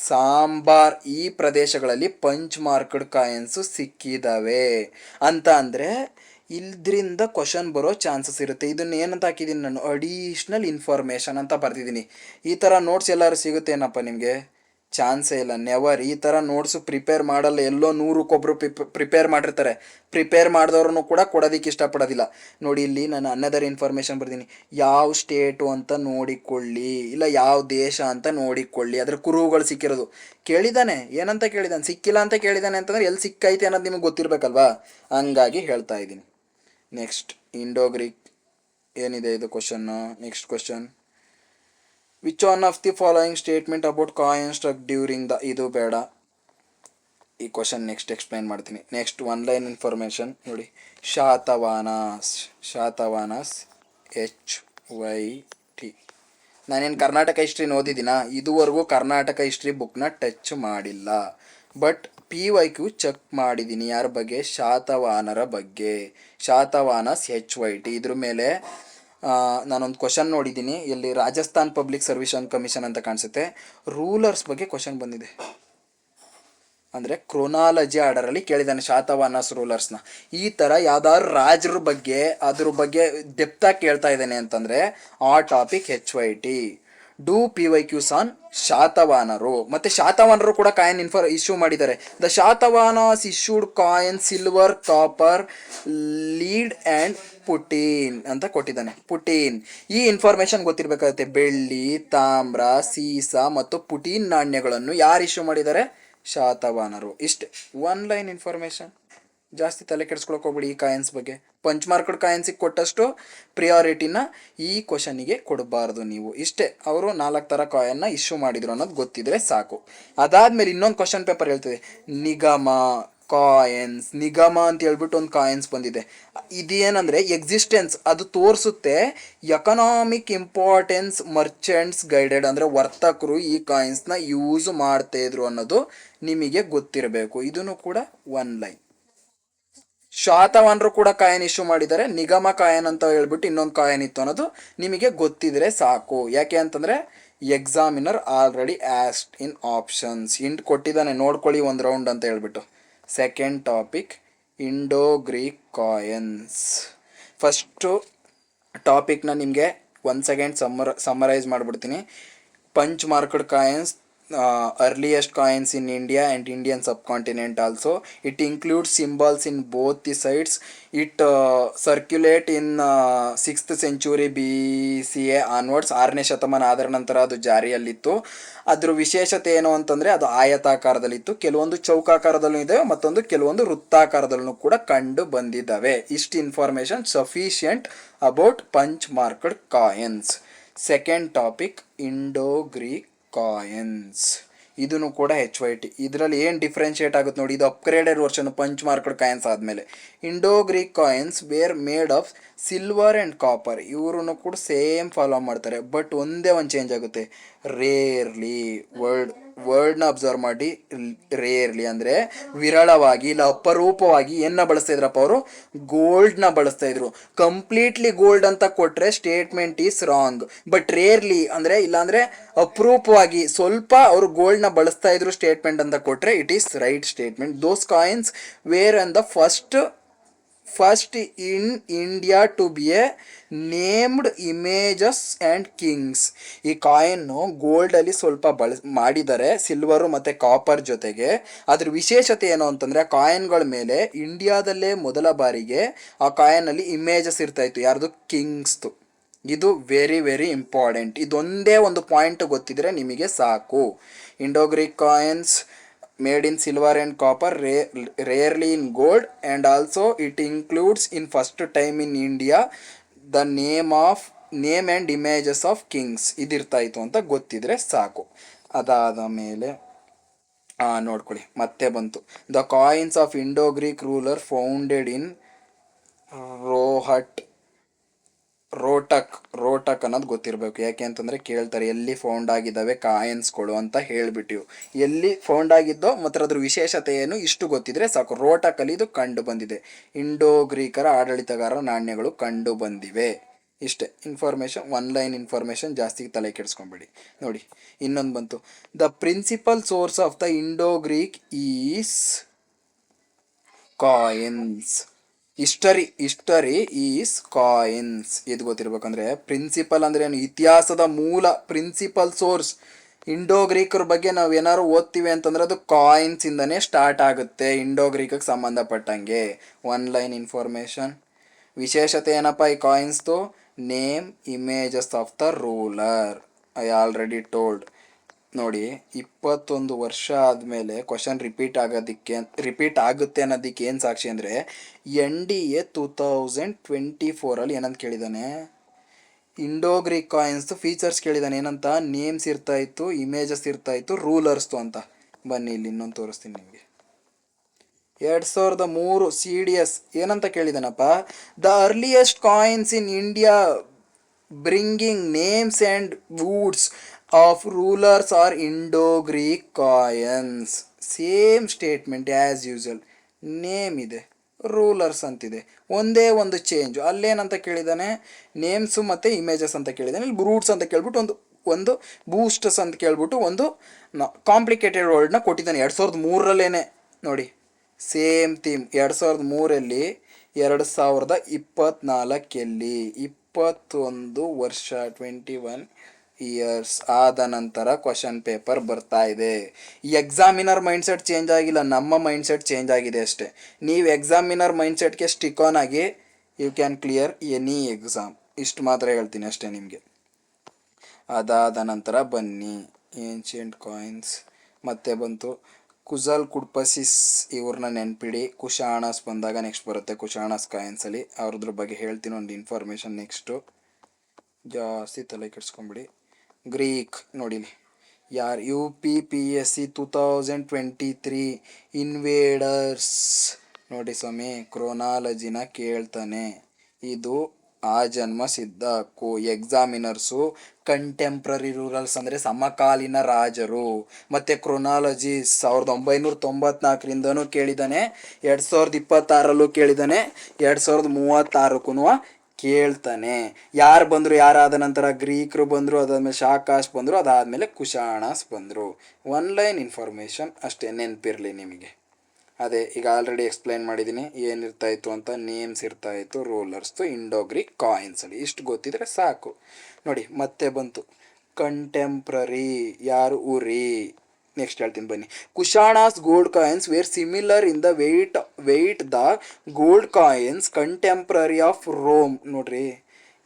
ಸಾಂಬಾರ್ ಈ ಪ್ರದೇಶಗಳಲ್ಲಿ ಪಂಚ್ ಮಾರ್ಕ್ಡ್ ಕಾಯಿನ್ಸು ಸಿಕ್ಕಿದ್ದಾವೆ ಅಂತ ಅಂದರೆ ಇದ್ರಿಂದ ಕ್ವಶನ್ ಬರೋ ಚಾನ್ಸಸ್ ಇರುತ್ತೆ. ಇದನ್ನು ಏನಂತ ಹಾಕಿದ್ದೀನಿ ನಾನು? ಅಡಿಷ್ನಲ್ ಇನ್ಫಾರ್ಮೇಷನ್ ಅಂತ ಬರ್ತಿದ್ದೀನಿ. ಈ ಥರ ನೋಟ್ಸ್ ಎಲ್ಲರೂ ಸಿಗುತ್ತೇನಪ್ಪ ನಿಮಗೆ? ಚಾನ್ಸೇ ಇಲ್ಲ, ನೆವರ್. ಈ ಥರ ನೋಟ್ಸು ಪ್ರಿಪೇರ್ ಮಾಡಲ್ಲ. ಎಲ್ಲೋ 100ಕ್ಕೊಬ್ರು ಪ್ರಿಪೇರ್ ಮಾಡಿರ್ತಾರೆ. ಪ್ರಿಪೇರ್ ಮಾಡಿದವ್ರನ್ನು ಕೂಡ ಕೊಡೋದಕ್ಕೆ ಇಷ್ಟಪಡೋದಿಲ್ಲ. ನೋಡಿ, ಇಲ್ಲಿ ನಾನು ಅನ್ನದರ್ ಇನ್ಫಾರ್ಮೇಷನ್ ಬರ್ತೀನಿ. ಯಾವ ಸ್ಟೇಟು ಅಂತ ನೋಡಿಕೊಳ್ಳಿ, ಇಲ್ಲ ಯಾವ ದೇಶ ಅಂತ ನೋಡಿಕೊಳ್ಳಿ. ಅದ್ರ ಕುರುಹುಗಳು ಸಿಕ್ಕಿರೋದು. ಕೇಳಿದ್ದಾನೆ, ಏನಂತ ಕೇಳಿದ್ದಾನೆ? ಸಿಕ್ಕಿಲ್ಲ ಅಂತ ಕೇಳಿದ್ದಾನೆ ಅಂತಂದ್ರೆ ಎಲ್ಲಿ ಸಿಕ್ಕೈತೆ ಅನ್ನೋದು ನಿಮಗೆ ಗೊತ್ತಿರಬೇಕಲ್ವಾ? ಹಂಗಾಗಿ ಹೇಳ್ತಾ ಇದ್ದೀನಿ. ನೆಕ್ಸ್ಟ್ ಇಂಡೋ ಗ್ರೀಕ್ ಏನಿದೆ ಇದು question. Next question, which one of the following statement about coin struck during the. ಇದು ಬೇಡ, ಈ ಕ್ವಶನ್ ನೆಕ್ಸ್ಟ್ ಎಕ್ಸ್ಪ್ಲೈನ್ ಮಾಡ್ತೀನಿ. ನೆಕ್ಸ್ಟ್ ಒನ್ ಲೈನ್ ಇನ್ಫಾರ್ಮೇಷನ್ ನೋಡಿ. ಶಾತವಾಹನಾಸ್ HYT. ನಾನೇನು ಕರ್ನಾಟಕ ಹಿಸ್ಟ್ರಿನ ಓದಿದ್ದೀನಾ? ಇದುವರೆಗೂ ಕರ್ನಾಟಕ ಹಿಸ್ಟ್ರಿ ಬುಕ್ನ ಟಚ್ ಮಾಡಿಲ್ಲ. ಬಟ್ PYQ ಚೆಕ್ ಮಾಡಿದ್ದೀನಿ. ಯಾರ ಬಗ್ಗೆ? ಶಾತವಾಹನರ ಬಗ್ಗೆ. ಶಾತವಾಹನಸ್ HYT. ಇದ್ರ ಮೇಲೆ ನಾನೊಂದು ಕ್ವಶನ್ ನೋಡಿದ್ದೀನಿ. ಇಲ್ಲಿ ರಾಜಸ್ಥಾನ್ ಪಬ್ಲಿಕ್ ಸರ್ವಿಸ್ ಕಮಿಷನ್ ಅಂತ ಕಾಣಿಸುತ್ತೆ. ರೂಲರ್ಸ್ ಬಗ್ಗೆ ಕ್ವಶನ್ ಬಂದಿದೆ. ಅಂದರೆ ಕ್ರೊನಾಲಜಿ ಆರ್ಡರಲ್ಲಿ ಕೇಳಿದ್ದಾನೆ ಶಾತವಾಹನಸ್ ರೂಲರ್ಸ್ನ. ಈ ಥರ ಯಾವ್ದಾದ್ರು ರಾಜರ ಬಗ್ಗೆ ಅದ್ರ ಬಗ್ಗೆ ಡೆಪ್ತಾಗಿ ಕೇಳ್ತಾ ಇದ್ದಾನೆ ಅಂತಂದರೆ ಆ topic HYT. Do PYQs on ಶಾತವಾಹನರು. ಮತ್ತು ಶಾತವಾಹನರು ಕೂಡ ಕಾಯಿನ್ ಇಶ್ಯೂ ಮಾಡಿದ್ದಾರೆ. The Satavahanas issued coin silver, copper, lead and potin ಅಂತ ಕೊಟ್ಟಿದ್ದಾನೆ. ಪುಟೀನ್ ಈ ಇನ್ಫಾರ್ಮೇಷನ್ ಗೊತ್ತಿರಬೇಕಾಗುತ್ತೆ. ಬೆಳ್ಳಿ, ತಾಮ್ರ, ಸೀಸ ಮತ್ತು ಪುಟೀನ್ ನಾಣ್ಯಗಳನ್ನು ಯಾರು ಇಶ್ಯೂ ಮಾಡಿದ್ದಾರೆ? ಶಾತವಾಹನರು. ಇಷ್ಟೇ, ಒನ್ ಲೈನ್ ಇನ್ಫಾರ್ಮೇಷನ್. ಜಾಸ್ತಿ ತಲೆ ಕೆಡಿಸ್ಕೊಳಕ್ಕೆ ಹೋಗ್ಬಿಡಿ ಈ ಕಾಯಿನ್ಸ್ ಬಗ್ಗೆ. ಪಂಚ್ ಮಾರ್ಕ್ಡ್ ಕಾಯಿನ್ಸಿಗೆ ಕೊಟ್ಟಷ್ಟು ಪ್ರಿಯಾರಿಟಿನ ಈ ಕ್ವಶನಿಗೆ ಕೊಡಬಾರ್ದು ನೀವು. ಇಷ್ಟೇ, ಅವರು 4 ಥರ ಕಾಯಿನ್ನ ಇಶ್ಯೂ ಮಾಡಿದ್ರು ಅನ್ನೋದು ಗೊತ್ತಿದ್ರೆ ಸಾಕು. ಅದಾದಮೇಲೆ ಇನ್ನೊಂದು ಕ್ವಶನ್ ಪೇಪರ್ ಹೇಳ್ತದೆ, ನಿಗಮ ಕಾಯಿನ್ಸ್. ನಿಗಮ ಅಂತ ಹೇಳ್ಬಿಟ್ಟು ಒಂದು ಕಾಯಿನ್ಸ್ ಬಂದಿದೆ. ಇದೇನಂದರೆ ಎಕ್ಸಿಸ್ಟೆನ್ಸ್ ಅದು ತೋರಿಸುತ್ತೆ. ಎಕನಾಮಿಕ್ ಇಂಪಾರ್ಟೆನ್ಸ್ ಮರ್ಚೆಂಟ್ಸ್ ಗೈಡೆಡ್, ಅಂದರೆ ವರ್ತಕರು ಈ ಕಾಯಿನ್ಸ್ನ ಯೂಸ್ ಮಾಡ್ತಾಯಿದ್ರು ಅನ್ನೋದು ನಿಮಗೆ ಗೊತ್ತಿರಬೇಕು. ಇದನ್ನು ಕೂಡ ಒನ್ ಲೈನ್. ಶಾತವಾಹನರು ಕೂಡ ಕಾಯಿನ್ ಇಶ್ಯೂ ಮಾಡಿದ್ದಾರೆ. ನಿಗಮ ಕಾಯಿನ್ ಅಂತ ಹೇಳ್ಬಿಟ್ಟು ಇನ್ನೊಂದು ಕಾಯಿನ್ ಇತ್ತು ಅನ್ನೋದು ನಿಮಗೆ ಗೊತ್ತಿದ್ರೆ ಸಾಕು. ಯಾಕೆ ಅಂತಂದರೆ examiner already asked in options. Hint ಕೊಟ್ಟಿದ್ದಾನೆ, ನೋಡ್ಕೊಳ್ಳಿ ಒಂದು ರೌಂಡ್ ಅಂತ ಹೇಳ್ಬಿಟ್ಟು. Second topic, Indo Greek coins. First ಟಾಪಿಕ್ನ ನಿಮಗೆ 1 ಸೆಕೆಂಡ್ ಸಮ್ಮರೈಸ್ ಮಾಡಿಬಿಡ್ತೀನಿ. Punch marked coins, earliest coins in India and Indian subcontinent also. It includes symbols in both the sides. It circulate in 6th century BCA onwards. 6ನೇ ಶತಮಾನ ಆದ ನಂತರ ಅದು ಜಾರಿಯಲ್ಲಿತ್ತು. ಅದ್ರ ವಿಶೇಷತೆ ಏನು ಅಂತಂದರೆ ಅದು ಆಯತಾಕಾರದಲ್ಲಿತ್ತು. ಕೆಲವೊಂದು ಚೌಕಾಕಾರದಲ್ಲೂ ಇದೆ, ಮತ್ತೊಂದು ಕೆಲವೊಂದು ವೃತ್ತಾಕಾರದಲ್ಲೂ ಕೂಡ ಕಂಡು ಬಂದಿದ್ದಾವೆ. ಇಷ್ಟು information sufficient about punch marked coins. Second topic, Indo Greek coins. ಇದನ್ನು ಕೂಡ HYT. ಇದರಲ್ಲಿ ಏನು ಡಿಫ್ರೆನ್ಷಿಯೇಟ್ ಆಗುತ್ತೆ ನೋಡಿ, ಇದು upgraded version punch marked coins ಆದಮೇಲೆ. Indo Greek coins were made of silver and copper. ಇವರು ಕೂಡ ಸೇಮ್ ಫಾಲೋ ಮಾಡ್ತಾರೆ. ಬಟ್ ಒಂದೇ ಒಂದು ಚೇಂಜ್ ಆಗುತ್ತೆ, ರೇರ್ಲಿ. ವರ್ಡ್ನ ಅಬ್ಸರ್ವ್ ಮಾಡಿ. ರೇರ್ಲಿ ಅಂದರೆ ವಿರಳವಾಗಿ, ಇಲ್ಲ ಅಪರೂಪವಾಗಿ. ಏನ ಬಳಸ್ತಾ ಇದ್ರಪ್ಪ ಅವರು? ಗೋಲ್ಡ್ನ ಬಳಸ್ತಾ ಇದ್ರು. ಕಂಪ್ಲೀಟ್ಲಿ ಗೋಲ್ಡ್ ಅಂತ ಕೊಟ್ಟರೆ statement is wrong. But rarely ಅಂದರೆ ಇಲ್ಲಾಂದರೆ ಅಪರೂಪವಾಗಿ ಸ್ವಲ್ಪ ಅವರು ಗೋಲ್ಡ್ನ ಬಳಸ್ತಾ ಇದ್ರು ಸ್ಟೇಟ್ಮೆಂಟ್ ಅಂತ ಕೊಟ್ಟರೆ it is right statement. Those coins were on the first in India to be a named images and kings. ಈ ಕಾಯಿನ್ನು ಗೋಲ್ಡಲ್ಲಿ ಸ್ವಲ್ಪ ಮಾಡಿದ್ದಾರೆ, ಸಿಲ್ವರು ಮತ್ತು ಕಾಪರ್ ಜೊತೆಗೆ. ಅದ್ರ ವಿಶೇಷತೆ ಏನು ಅಂತಂದರೆ ಆ ಕಾಯಿನ್ಗಳ ಮೇಲೆ ಇಂಡಿಯಾದಲ್ಲೇ ಮೊದಲ ಬಾರಿಗೆ ಆ ಕಾಯಿನಲ್ಲಿ ಇಮೇಜಸ್ ಇರ್ತಾಯಿತ್ತು. ಯಾರ್ದು? ಕಿಂಗ್ಸ್ದು. ಇದು ವೆರಿ ವೆರಿ ಇಂಪಾರ್ಟೆಂಟ್. ಇದೊಂದೇ ಒಂದು ಪಾಯಿಂಟ್ ಗೊತ್ತಿದ್ರೆ ನಿಮಗೆ ಸಾಕು. Indo Greek coins made in silver and copper, rarely in gold, and also it includes in first time in India the name and images of kings. ಇದಿರ್ತಾಯಿತ್ತು ಅಂತ ಗೊತ್ತಿದ್ರೆ ಸಾಕು. ಅದಾದ ಮೇಲೆ ನೋಡ್ಕೊಳ್ಳಿ, ಮತ್ತೆ ಬಂತು. The coins of Indo Greek ruler founded in Rohtak Rohtak ಅನ್ನೋದು ಗೊತ್ತಿರಬೇಕು. ಯಾಕೆ ಅಂತಂದರೆ ಕೇಳ್ತಾರೆ ಎಲ್ಲಿ ಫೌಂಡ್ ಆಗಿದ್ದಾವೆ ಕಾಯಿನ್ಸ್ಗಳು ಅಂತ ಹೇಳಿಬಿಟ್ಟು. ಎಲ್ಲಿ ಫೌಂಡ್ ಆಗಿದ್ದೋ ಮತ್ತು ಅದ್ರ ವಿಶೇಷತೆ ಏನು ಇಷ್ಟು ಗೊತ್ತಿದ್ರೆ ಸಾಕು. ರೋಟಕಲ್ಲಿ ಇದು ಕಂಡು ಬಂದಿದೆ. ಇಂಡೋ ಗ್ರೀಕರ ಆಡಳಿತಗಾರ ನಾಣ್ಯಗಳು ಕಂಡು ಬಂದಿವೆ. ಇಷ್ಟೇ ಇನ್ಫಾರ್ಮೇಷನ್, ಒನ್ ಲೈನ್ ಇನ್ಫಾರ್ಮೇಷನ್, ಜಾಸ್ತಿ ತಲೆ ಕೆಡಿಸ್ಕೊಂಬೇಡಿ. ನೋಡಿ ಇನ್ನೊಂದು ಬಂತು. The principal source of the Indo Greek is coins. History is coins. ಇದು ಗೊತ್ತಿರ್ಬೇಕಂದ್ರೆ ಪ್ರಿನ್ಸಿಪಲ್ ಅಂದ್ರೆ ಏನು, ಇತಿಹಾಸದ ಮೂಲ, ಪ್ರಿನ್ಸಿಪಲ್ ಸೋರ್ಸ್. ಇಂಡೋ ಗ್ರೀಕರ ಬಗ್ಗೆ ನಾವು ಏನಾದ್ರು ಓದ್ತೀವಿ ಅಂತಂದ್ರೆ ಅದು ಕಾಯಿನ್ಸ್ ಇಂದನೇ ಸ್ಟಾರ್ಟ್ ಆಗುತ್ತೆ, ಇಂಡೋ ಗ್ರೀಕಿಗೆ ಸಂಬಂಧಪಟ್ಟಂಗೆ. One line information. ವಿಶೇಷತೆ ಏನಪ್ಪ ಈ ಕಾಯಿನ್ಸ್ದು? Name, images of the ruler. I already told. ನೋಡಿ 21 ವರ್ಷ ಆದಮೇಲೆ ಕ್ವಶನ್ ರಿಪೀಟ್ ಆಗುತ್ತೆ ಅನ್ನೋದಕ್ಕೆ ಏನು ಸಾಕ್ಷಿ ಅಂದರೆ NDA 2024 ಏನಂತ ಕೇಳಿದ್ದಾನೆ, ಇಂಡೋಗ್ರೀಕ್ ಕಾಯಿನ್ಸ್ದು ಫೀಚರ್ಸ್ ಕೇಳಿದ್ದಾನೆ. ಏನಂತ? ನೇಮ್ಸ್ ಇರ್ತಾಯಿತ್ತು, ಇಮೇಜಸ್ ಇರ್ತಾಯಿತ್ತು, ರೂಲರ್ಸ್ದು ಅಂತ. ಬನ್ನಿ ಇಲ್ಲಿ ಇನ್ನೊಂದು ತೋರಿಸ್ತೀನಿ ನಿಮಗೆ. 2003 CDS ಏನಂತ ಕೇಳಿದಾನಪ್ಪ? The earliest coins in India bringing names and words of rulers are Indo Greek coins. Same statement as usual. Name ಇದೆ, ರೂಲರ್ಸ್ ಅಂತಿದೆ, ಒಂದೇ ಒಂದು ಚೇಂಜು. ಅಲ್ಲೇನಂತ ಕೇಳಿದ್ದಾನೆ? ನೇಮ್ಸು ಮತ್ತು ಇಮೇಜಸ್ ಅಂತ ಕೇಳಿದ್ದಾನೆ. ಇಲ್ಲಿ ರೂಟ್ಸ್ ಅಂತ ಕೇಳ್ಬಿಟ್ಟು ಒಂದು ಬೂಸ್ಟಸ್ ಅಂತ ಕೇಳ್ಬಿಟ್ಟು ಒಂದು ಕಾಂಪ್ಲಿಕೇಟೆಡ್ ವರ್ಡ್ನ ಕೊಟ್ಟಿದ್ದಾನೆ 2003ರಲ್ಲೇ. ನೋಡಿ ಸೇಮ್ ಥೀಮ್. 2003 2024 21 ವರ್ಷ 21 ಇಯರ್ಸ್ ಆದ ನಂತರ ಕ್ವಶನ್ ಪೇಪರ್ ಬರ್ತಾ ಇದೆ. ಈ ಎಕ್ಸಾಮಿನರ್ ಮೈಂಡ್ಸೆಟ್ ಚೇಂಜ್ ಆಗಿಲ್ಲ, ನಮ್ಮ ಮೈಂಡ್ಸೆಟ್ ಚೇಂಜ್ ಆಗಿದೆ ಅಷ್ಟೇ. ನೀವು ಎಕ್ಸಾಮಿನರ್ ಮೈಂಡ್ಸೆಟ್ಗೆ ಸ್ಟಿಕ್ ಆನ್ ಆಗಿ you can clear any exam. ಇಷ್ಟು ಮಾತ್ರ ಹೇಳ್ತೀನಿ ಅಷ್ಟೇ ನಿಮಗೆ. ಅದಾದ ನಂತರ ಬನ್ನಿ ಏನ್ಷಿಯಂಟ್ ಕಾಯಿನ್ಸ್. ಮತ್ತೆ ಬಂತು ಕುಜಲ್ ಕುಡ್ಪಸಿಸ್. ಇವ್ರನ್ನ ನೆನ್ಪಿಡಿ. ಕುಶಾಣಸ್ ಬಂದಾಗ ನೆಕ್ಸ್ಟ್ ಬರುತ್ತೆ. ಕುಶಾಣಸ್ ಕಾಯಿನ್ಸಲ್ಲಿ ಅವ್ರದ್ರ ಬಗ್ಗೆ ಹೇಳ್ತೀನಿ ಒಂದು ಇನ್ಫಾರ್ಮೇಷನ್ ನೆಕ್ಸ್ಟು. ಜಾಸ್ತಿ ತಲೆ ಕೆಡ್ಸ್ಕೊಂಬಿಡಿ. ಗ್ರೀಕ್ ನೋಡಿಲಿ ಯಾರು UPPSC 2023 ಇನ್ವೇಡರ್ಸ್. ನೋಡಿ ಸ್ವಾಮಿ, ಕ್ರೋನಾಲಜಿನ ಕೇಳ್ತಾನೆ. ಇದು ಆ ಜನ್ಮ ಸಿದ್ಧ ಹಕ್ಕು. ಎಕ್ಸಾಮಿನರ್ಸು ಕಂಟೆಂಪ್ರರಿ ರೂರಲ್ಸ್ ಅಂದರೆ ಸಮಕಾಲೀನ ರಾಜರು ಮತ್ತು ಕ್ರೊನಾಲಜಿ 1994ರಿಂದನೂ ಕೇಳಿದ್ದಾನೆ, 2026ರಲ್ಲೂ ಕೇಳಿದ್ದಾನೆ, 2036ಕ್ಕೂ ಕೇಳ್ತಾನೆ. ಯಾರು ಬಂದರು, ಯಾರಾದ ನಂತರ ಗ್ರೀಕರು ಬಂದರು, ಅದಾದಮೇಲೆ ಶಾಕಾಸ್ ಬಂದರು, ಅದಾದಮೇಲೆ ಕುಶಾಣಸ್ ಬಂದರು. ಒನ್ ಲೈನ್ ಇನ್ಫಾರ್ಮೇಷನ್ ಅಷ್ಟೇ, ನೆನಪಿರಲಿ ನಿಮಗೆ. ಅದೇ ಈಗ ಆಲ್ರೆಡಿ ಎಕ್ಸ್ಪ್ಲೈನ್ ಮಾಡಿದ್ದೀನಿ ಏನಿರ್ತಾಯಿತ್ತು ಅಂತ. ನೇಮ್ಸ್ ಇರ್ತಾಯಿತ್ತು, ರೂಲರ್ಸ್ದು ಇಂಡೋಗ್ರೀಕ್ ಕಾಯಿನ್ಸಲ್ಲಿ. ಇಷ್ಟು ಗೊತ್ತಿದ್ರೆ ಸಾಕು. ನೋಡಿ ಮತ್ತೆ ಬಂತು ಕಂಟೆಂಪ್ರರಿ. ಯಾರು? ಉರಿ. ನೆಕ್ಸ್ಟ್ ಹೇಳ್ತೀನಿ ಬನ್ನಿ. Kushanas gold coins were similar in the weight the gold coins contemporary of Rome. ನೋಡ್ರಿ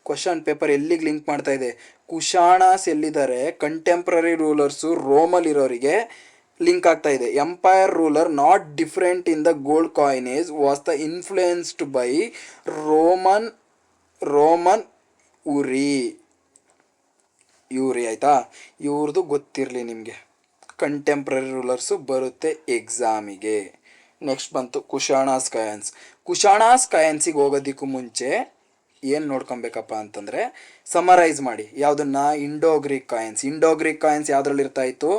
ಕ್ವಶನ್ ಪೇಪರ್ ಎಲ್ಲಿಗೆ ಲಿಂಕ್ ಮಾಡ್ತಾ ಇದೆ? ಕುಶಾಣಾಸ್ ಎಲ್ಲಿದ್ದಾರೆ, ಕಂಟೆಂಪ್ರರಿ ರೂಲರ್ಸು ರೋಮಲ್ಲಿರೋರಿಗೆ ಲಿಂಕ್ ಆಗ್ತಾ ಇದೆ. Empire ruler not different in the gold coinage was the influenced by Roman ಇವ್ರಿ ಆಯಿತಾ. ಇವ್ರದ್ದು ಗೊತ್ತಿರಲಿ ನಿಮಗೆ. ಕಂಟೆಂಪ್ರರಿ ರೂಲರ್ಸು ಬರುತ್ತೆ ಎಕ್ಸಾಮಿಗೆ. ನೆಕ್ಸ್ಟ್ ಬಂತು ಕುಶಾಣಾಸ್ ಕಾಯಿನ್ಸಿಗೆ ಹೋಗೋದಕ್ಕೂ ಮುಂಚೆ ಏನು ನೋಡ್ಕೊಬೇಕಪ್ಪ ಅಂತಂದರೆ ಸಮರೈಸ್ ಮಾಡಿ. ಯಾವುದನ್ನು? ಇಂಡೋಗ್ರೀಕ್ ಕಾಯಿನ್ಸ್ ಯಾವುದ್ರಲ್ಲಿ ಇರ್ತಾಯಿತ್ತು?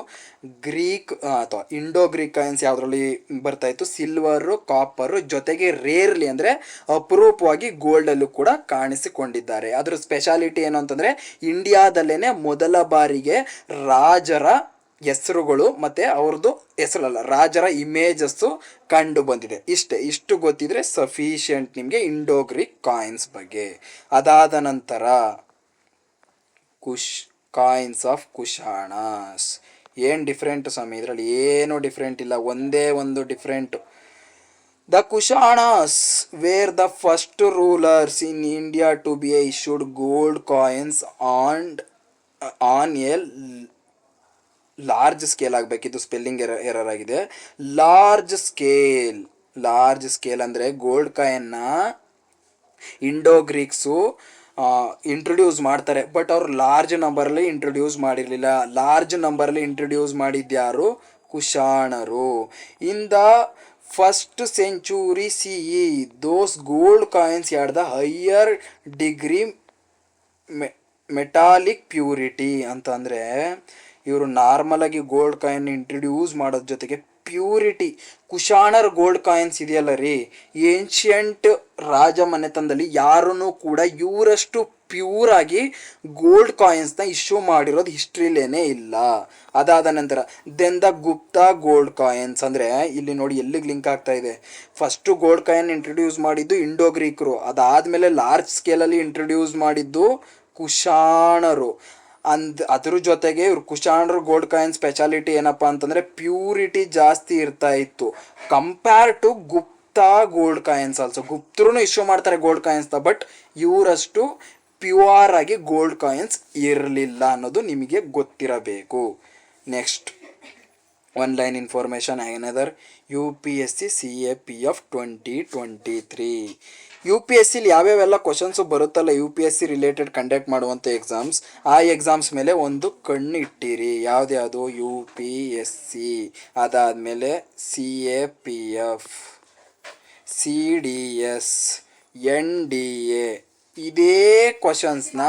ಇಂಡೋಗ್ರೀಕ್ ಕಾಯಿನ್ಸ್ ಯಾವುದ್ರಲ್ಲಿ ಬರ್ತಾಯಿತ್ತು? ಸಿಲ್ವರು, ಕಾಪರು, ಜೊತೆಗೆ ರೇರ್ಲಿ ಅಂದರೆ ಅಪರೂಪವಾಗಿ ಗೋಲ್ಡಲ್ಲೂ ಕೂಡ ಕಾಣಿಸಿಕೊಂಡಿದ್ದಾರೆ. ಅದರ ಸ್ಪೆಷಾಲಿಟಿ ಏನು ಅಂತಂದರೆ ಇಂಡಿಯಾದಲ್ಲೇ ಮೊದಲ ಬಾರಿಗೆ ರಾಜರ ಹೆಸರುಗಳು ಮತ್ತು ಅವ್ರದ್ದು ಹೆಸರಲ್ಲ, ರಾಜರ ಇಮೇಜಸ್ಸು ಕಂಡು ಬಂದಿದೆ. ಇಷ್ಟು ಗೊತ್ತಿದ್ರೆ ಸಫಿಷಿಯೆಂಟ್ ನಿಮಗೆ ಇಂಡೋಗ್ರೀಕ್ ಕಾಯಿನ್ಸ್ ಬಗ್ಗೆ. ಅದಾದ ನಂತರ ಕಾಯಿನ್ಸ್ ಆಫ್ ಕುಶಾಣಾಸ್. ಏನು ಡಿಫ್ರೆಂಟ್ ಸ್ವಾಮಿ ಇದರಲ್ಲಿ? ಏನೂ ಡಿಫ್ರೆಂಟ್ ಇಲ್ಲ, ಒಂದೇ ಒಂದು different. The Kushanas were the first rulers in India to be issued gold coins on a large scale ಆಗಬೇಕಿತ್ತು, ಸ್ಪೆಲ್ಲಿಂಗ್ ಎರರ್ ಆಗಿದೆ. ಲಾರ್ಜ್ ಸ್ಕೇಲ್ ಅಂದರೆ ಗೋಲ್ಡ್ ಕಾಯಿನ್ನ ಇಂಡೋ ಗ್ರೀಕ್ಸು ಇಂಟ್ರೊಡ್ಯೂಸ್ ಮಾಡ್ತಾರೆ, ಬಟ್ ಅವ್ರು ಲಾರ್ಜ್ ನಂಬರಲ್ಲಿ ಇಂಟ್ರೊಡ್ಯೂಸ್ ಮಾಡಿರಲಿಲ್ಲ. ಲಾರ್ಜ್ ನಂಬರಲ್ಲಿ ಇಂಟ್ರೊಡ್ಯೂಸ್ ಮಾಡಿದ್ಯಾರು? ಕುಶಾಣರು. In the first century C E those gold coins had the higher degree metallic purity. ಅಂತಂದರೆ ಇವರು ನಾರ್ಮಲಾಗಿ ಗೋಲ್ಡ್ ಕಾಯಿನ್ ಇಂಟ್ರೊಡ್ಯೂಸ್ ಮಾಡೋದ್ರ ಜೊತೆಗೆ ಪ್ಯೂರಿಟಿ, ಕುಶಾಣರ್ ಗೋಲ್ಡ್ ಕಾಯಿನ್ಸ್ ಇದೆಯಲ್ಲ ರೀ, ಏನ್ಷಿಯಂಟ್ ರಾಜ ಮನೆತನದಲ್ಲಿ ಯಾರೂ ಕೂಡ ಇವರಷ್ಟು ಪ್ಯೂರ್ ಆಗಿ ಗೋಲ್ಡ್ ಕಾಯಿನ್ಸ್ನ ಇಶ್ಯೂ ಮಾಡಿರೋದು ಹಿಸ್ಟ್ರಿಲೇನೇ ಇಲ್ಲ. ಅದಾದ ನಂತರ then the Gupta gold coins, ಅಂದರೆ ಇಲ್ಲಿ ನೋಡಿ ಎಲ್ಲಿಗೆ ಲಿಂಕ್ ಆಗ್ತಾ ಇದೆ. ಫಸ್ಟು ಗೋಲ್ಡ್ ಕಾಯಿನ್ ಇಂಟ್ರೊಡ್ಯೂಸ್ ಮಾಡಿದ್ದು ಇಂಡೋ ಗ್ರೀಕರು, ಅದಾದಮೇಲೆ ಲಾರ್ಜ್ ಸ್ಕೇಲಲ್ಲಿ ಇಂಟ್ರೊಡ್ಯೂಸ್ ಮಾಡಿದ್ದು ಕುಶಾಣರು. ಅದ್ರ ಜೊತೆಗೆ ಇವ್ರು ಕುಶಾಣರು ಗೋಲ್ಡ್ ಕಾಯಿನ್ ಸ್ಪೆಷಾಲಿಟಿ ಏನಪ್ಪ ಅಂತಂದರೆ ಪ್ಯೂರಿಟಿ ಜಾಸ್ತಿ ಇರ್ತಾ ಇತ್ತು compare to Gupta gold coins. Also ಗುಪ್ತರು ಇಶ್ಯೂ ಮಾಡ್ತಾರೆ ಗೋಲ್ಡ್ ಕಾಯಿನ್ಸ್ನ, ಬಟ್ ಇವರಷ್ಟು ಪ್ಯೂರ್ ಆಗಿ ಗೋಲ್ಡ್ ಕಾಯಿನ್ಸ್ ಇರಲಿಲ್ಲ ಅನ್ನೋದು ನಿಮಗೆ ಗೊತ್ತಿರಬೇಕು. ನೆಕ್ಸ್ಟ್ ಒನ್ ಲೈನ್ ಇನ್ಫಾರ್ಮೇಷನ್ ಏನದರ್ UPSC CAPF 2023. UPSCಲಿ ಯಾವ್ಯಾವೆಲ್ಲ ಕ್ವಶನ್ಸು ಬರುತ್ತಲ್ಲ UPSC ರಿಲೇಟೆಡ್ ಕಂಡಕ್ಟ್ ಮಾಡುವಂಥ ಎಕ್ಸಾಮ್ಸ್, ಆ ಎಕ್ಸಾಮ್ಸ್ ಮೇಲೆ ಒಂದು ಕಣ್ಣು ಇಟ್ಟಿರಿ. ಯಾವ್ದ್ಯಾವುದು? UPSC, ಅದಾದಮೇಲೆ CAPF, CDS, NDA. ಇದೇ ಕ್ವಶನ್ಸ್ನ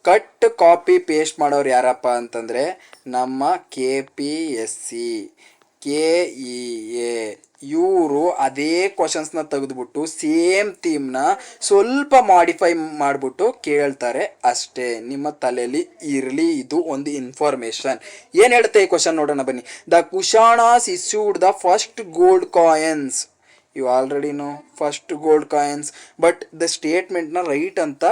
ಕಟ್ ಕಾಪಿ ಪೇಸ್ಟ್ ಮಾಡೋರು ಯಾರಪ್ಪ ಅಂತಂದರೆ ನಮ್ಮ KPSC, KEA. ಇವರು ಅದೇ ಕ್ವಶನ್ಸ್ನ ತೆಗೆದುಬಿಟ್ಟು ಸೇಮ್ ಥೀಮ್ನ ಸ್ವಲ್ಪ ಮಾಡಿಫೈ ಮಾಡಿಬಿಟ್ಟು ಕೇಳ್ತಾರೆ ಅಷ್ಟೇ. ನಿಮ್ಮ ತಲೆಯಲ್ಲಿ ಇರಲಿ, ಇದು ಒಂದು ಇನ್ಫಾರ್ಮೇಷನ್. ಏನು ಹೇಳುತ್ತೆ ಈ ಕ್ವಶನ್ ನೋಡೋಣ ಬನ್ನಿ. The Kushanas issued the first gold coins. You already know first gold coins, but the ಸ್ಟೇಟ್ಮೆಂಟ್ನ ರೈಟ್ ಅಂತ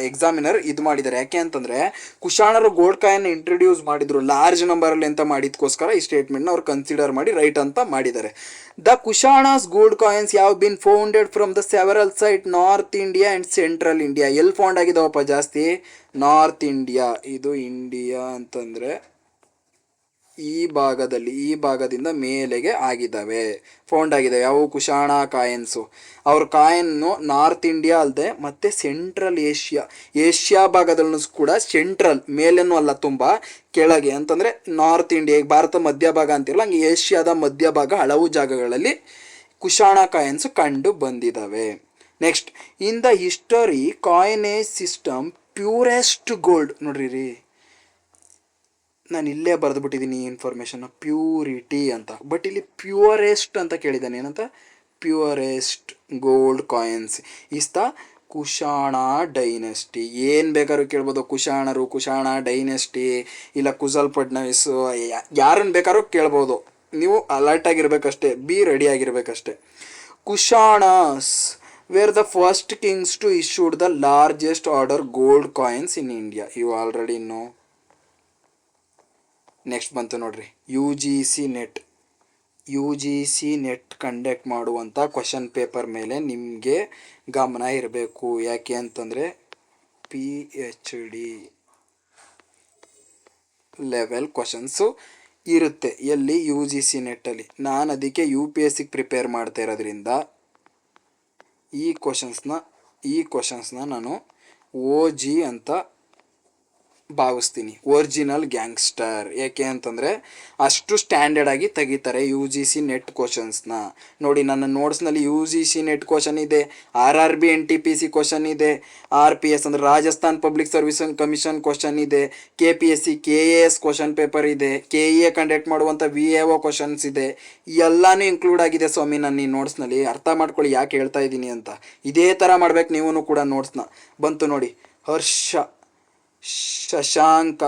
ಎಕ್ಸಾಮಿನರ್ ಇದು ಮಾಡಿದ್ದಾರೆ. ಯಾಕೆ ಅಂತಂದರೆ ಕುಶಾಣರು ಗೋಲ್ಡ್ ಕಾಯಿನ್ ಇಂಟ್ರೊಡ್ಯೂಸ್ ಮಾಡಿದ್ರು ಲಾರ್ಜ್ ನಂಬರಲ್ಲಿ ಅಂತ ಮಾಡಿದ್ಕೋಸ್ಕರ ಈ ಸ್ಟೇಟ್ಮೆಂಟ್ನ ಅವ್ರು ಕನ್ಸಿಡರ್ ಮಾಡಿ ರೈಟ್ ಅಂತ ಮಾಡಿದ್ದಾರೆ. The Kushanas gold coins have been founded from the several site north India and central India. ಎಲ್ಲಿ ಫೌಂಡ್ ಆಗಿದಾವಪ್ಪ ಜಾಸ್ತಿ? North India. ಇದು ಇಂಡಿಯಾ ಅಂತಂದರೆ ಈ ಭಾಗದಿಂದ ಮೇಲೆಗೆ ಆಗಿದ್ದಾವೆ, ಫೌಂಡ್ ಆಗಿದ್ದಾವೆ. ಯಾವ ಕುಶಾಣ ಕಾಯಿನ್ಸು? ಅವ್ರ ಕಾಯಿನ್ನು ನಾರ್ತ್ ಇಂಡಿಯಾ ಅಲ್ಲದೆ ಮತ್ತು ಸೆಂಟ್ರಲ್ ಏಷ್ಯಾ ಭಾಗದಲ್ಲೂ ಕೂಡ, ಸೆಂಟ್ರಲ್ ಮೇಲೇನೂ ಅಲ್ಲ, ತುಂಬ ಕೆಳಗೆ ಅಂತಂದರೆ ನಾರ್ತ್ ಇಂಡಿಯಾ, ಭಾರತ ಮಧ್ಯಭಾಗ ಅಂತಿರಲ್ಲ, ಹಂಗೆ ಏಷ್ಯಾದ ಮಧ್ಯಭಾಗ ಹಲವು ಜಾಗಗಳಲ್ಲಿ ಕುಶಾಣ ಕಾಯಿನ್ಸು ಕಂಡು ಬಂದಿದ್ದಾವೆ. Next, in the history coinage system purest gold. ನೋಡ್ರಿ ರೀ, ನಾನು ಇಲ್ಲೇ ಬರೆದುಬಿಟ್ಟಿದ್ದೀನಿ ಈ ಇನ್ಫಾರ್ಮೇಷನ್ನ, ಪ್ಯೂರಿಟಿ ಅಂತ, ಬಟ್ ಇಲ್ಲಿ ಪ್ಯೂರೆಸ್ಟ್ ಅಂತ ಕೇಳಿದ್ದಾನೆ. ಏನಂತ? Purest gold coins is the Kushana dynasty. ಏನು ಬೇಕಾದ್ರೂ ಕೇಳ್ಬೋದು, ಕುಶಾಣರು, ಕುಶಾಣ ಡೈನೆಸ್ಟಿ, ಇಲ್ಲ ಕುಶಲ್ ಫಡ್ನವೀಸು, ಯಾರನ್ನು ಬೇಕಾದ್ರೂ ಕೇಳ್ಬೋದು. ನೀವು ಅಲರ್ಟ್ ಆಗಿರ್ಬೇಕಷ್ಟೇ, ರೆಡಿ ಆಗಿರ್ಬೇಕಷ್ಟೆ. Kushanas were the first kings to issued the largest order gold coins in India. You already know. Next ಬಂತು ನೋಡ್ರಿ, U G C NET conduct ಮಾಡುವಂಥ ಕ್ವಶನ್ ಪೇಪರ್ ಮೇಲೆ ನಿಮಗೆ ಗಮನ ಇರಬೇಕು. ಯಾಕೆ ಅಂತಂದರೆ PhD ಲೆವೆಲ್ ಕ್ವಶನ್ಸು ಇರುತ್ತೆ ಎಲ್ಲಿ? UGC ನೆಟ್ಟಲ್ಲಿ. ನಾನು ಅದಕ್ಕೆ UPSCಗೆ ಪ್ರಿಪೇರ್ ಮಾಡ್ತಾ ಇರೋದ್ರಿಂದ ಈ ಕ್ವಶನ್ಸ್ನ ನಾನು OG ಅಂತ ಭಾವಿಸ್ತೀನಿ, ಒರಿಜಿನಲ್ ಗ್ಯಾಂಗ್ಸ್ಟರ್. ಏಕೆ ಅಂತಂದರೆ ಅಷ್ಟು ಸ್ಟ್ಯಾಂಡರ್ಡ್ ಆಗಿ ತೆಗಿತಾರೆ UGC ನೆಟ್ ಕ್ವಶನ್ಸ್ನ. ನೋಡಿ, ನನ್ನ ನೋಟ್ಸ್ನಲ್ಲಿ UGC ನೆಟ್ ಕ್ವಶನ್ ಇದೆ, RRB NTPC ಕ್ವಶನ್ ಇದೆ, RPS ಅಂದರೆ Rajasthan public service commission question ಇದೆ, KPSC KAS ಕ್ವಶನ್ ಪೇಪರ್ ಇದೆ, KEA ಕಂಡಕ್ಟ್ ಮಾಡುವಂಥ VAO ಕ್ವಶನ್ಸ್ ಇದೆ. ಎಲ್ಲನೂ ಇನ್ಕ್ಲೂಡ್ ಆಗಿದೆ ಸ್ವಾಮಿ ನನ್ನ ಈ ನೋಟ್ಸ್ನಲ್ಲಿ. ಅರ್ಥ ಮಾಡ್ಕೊಳ್ಳಿ ಯಾಕೆ ಹೇಳ್ತಾ ಇದ್ದೀನಿ ಅಂತ. ಇದೇ ಥರ ಮಾಡ್ಬೇಕು ನೀವು ಕೂಡ ನೋಟ್ಸ್ನ. ಬಂತು ನೋಡಿ, Harsha, Shashanka,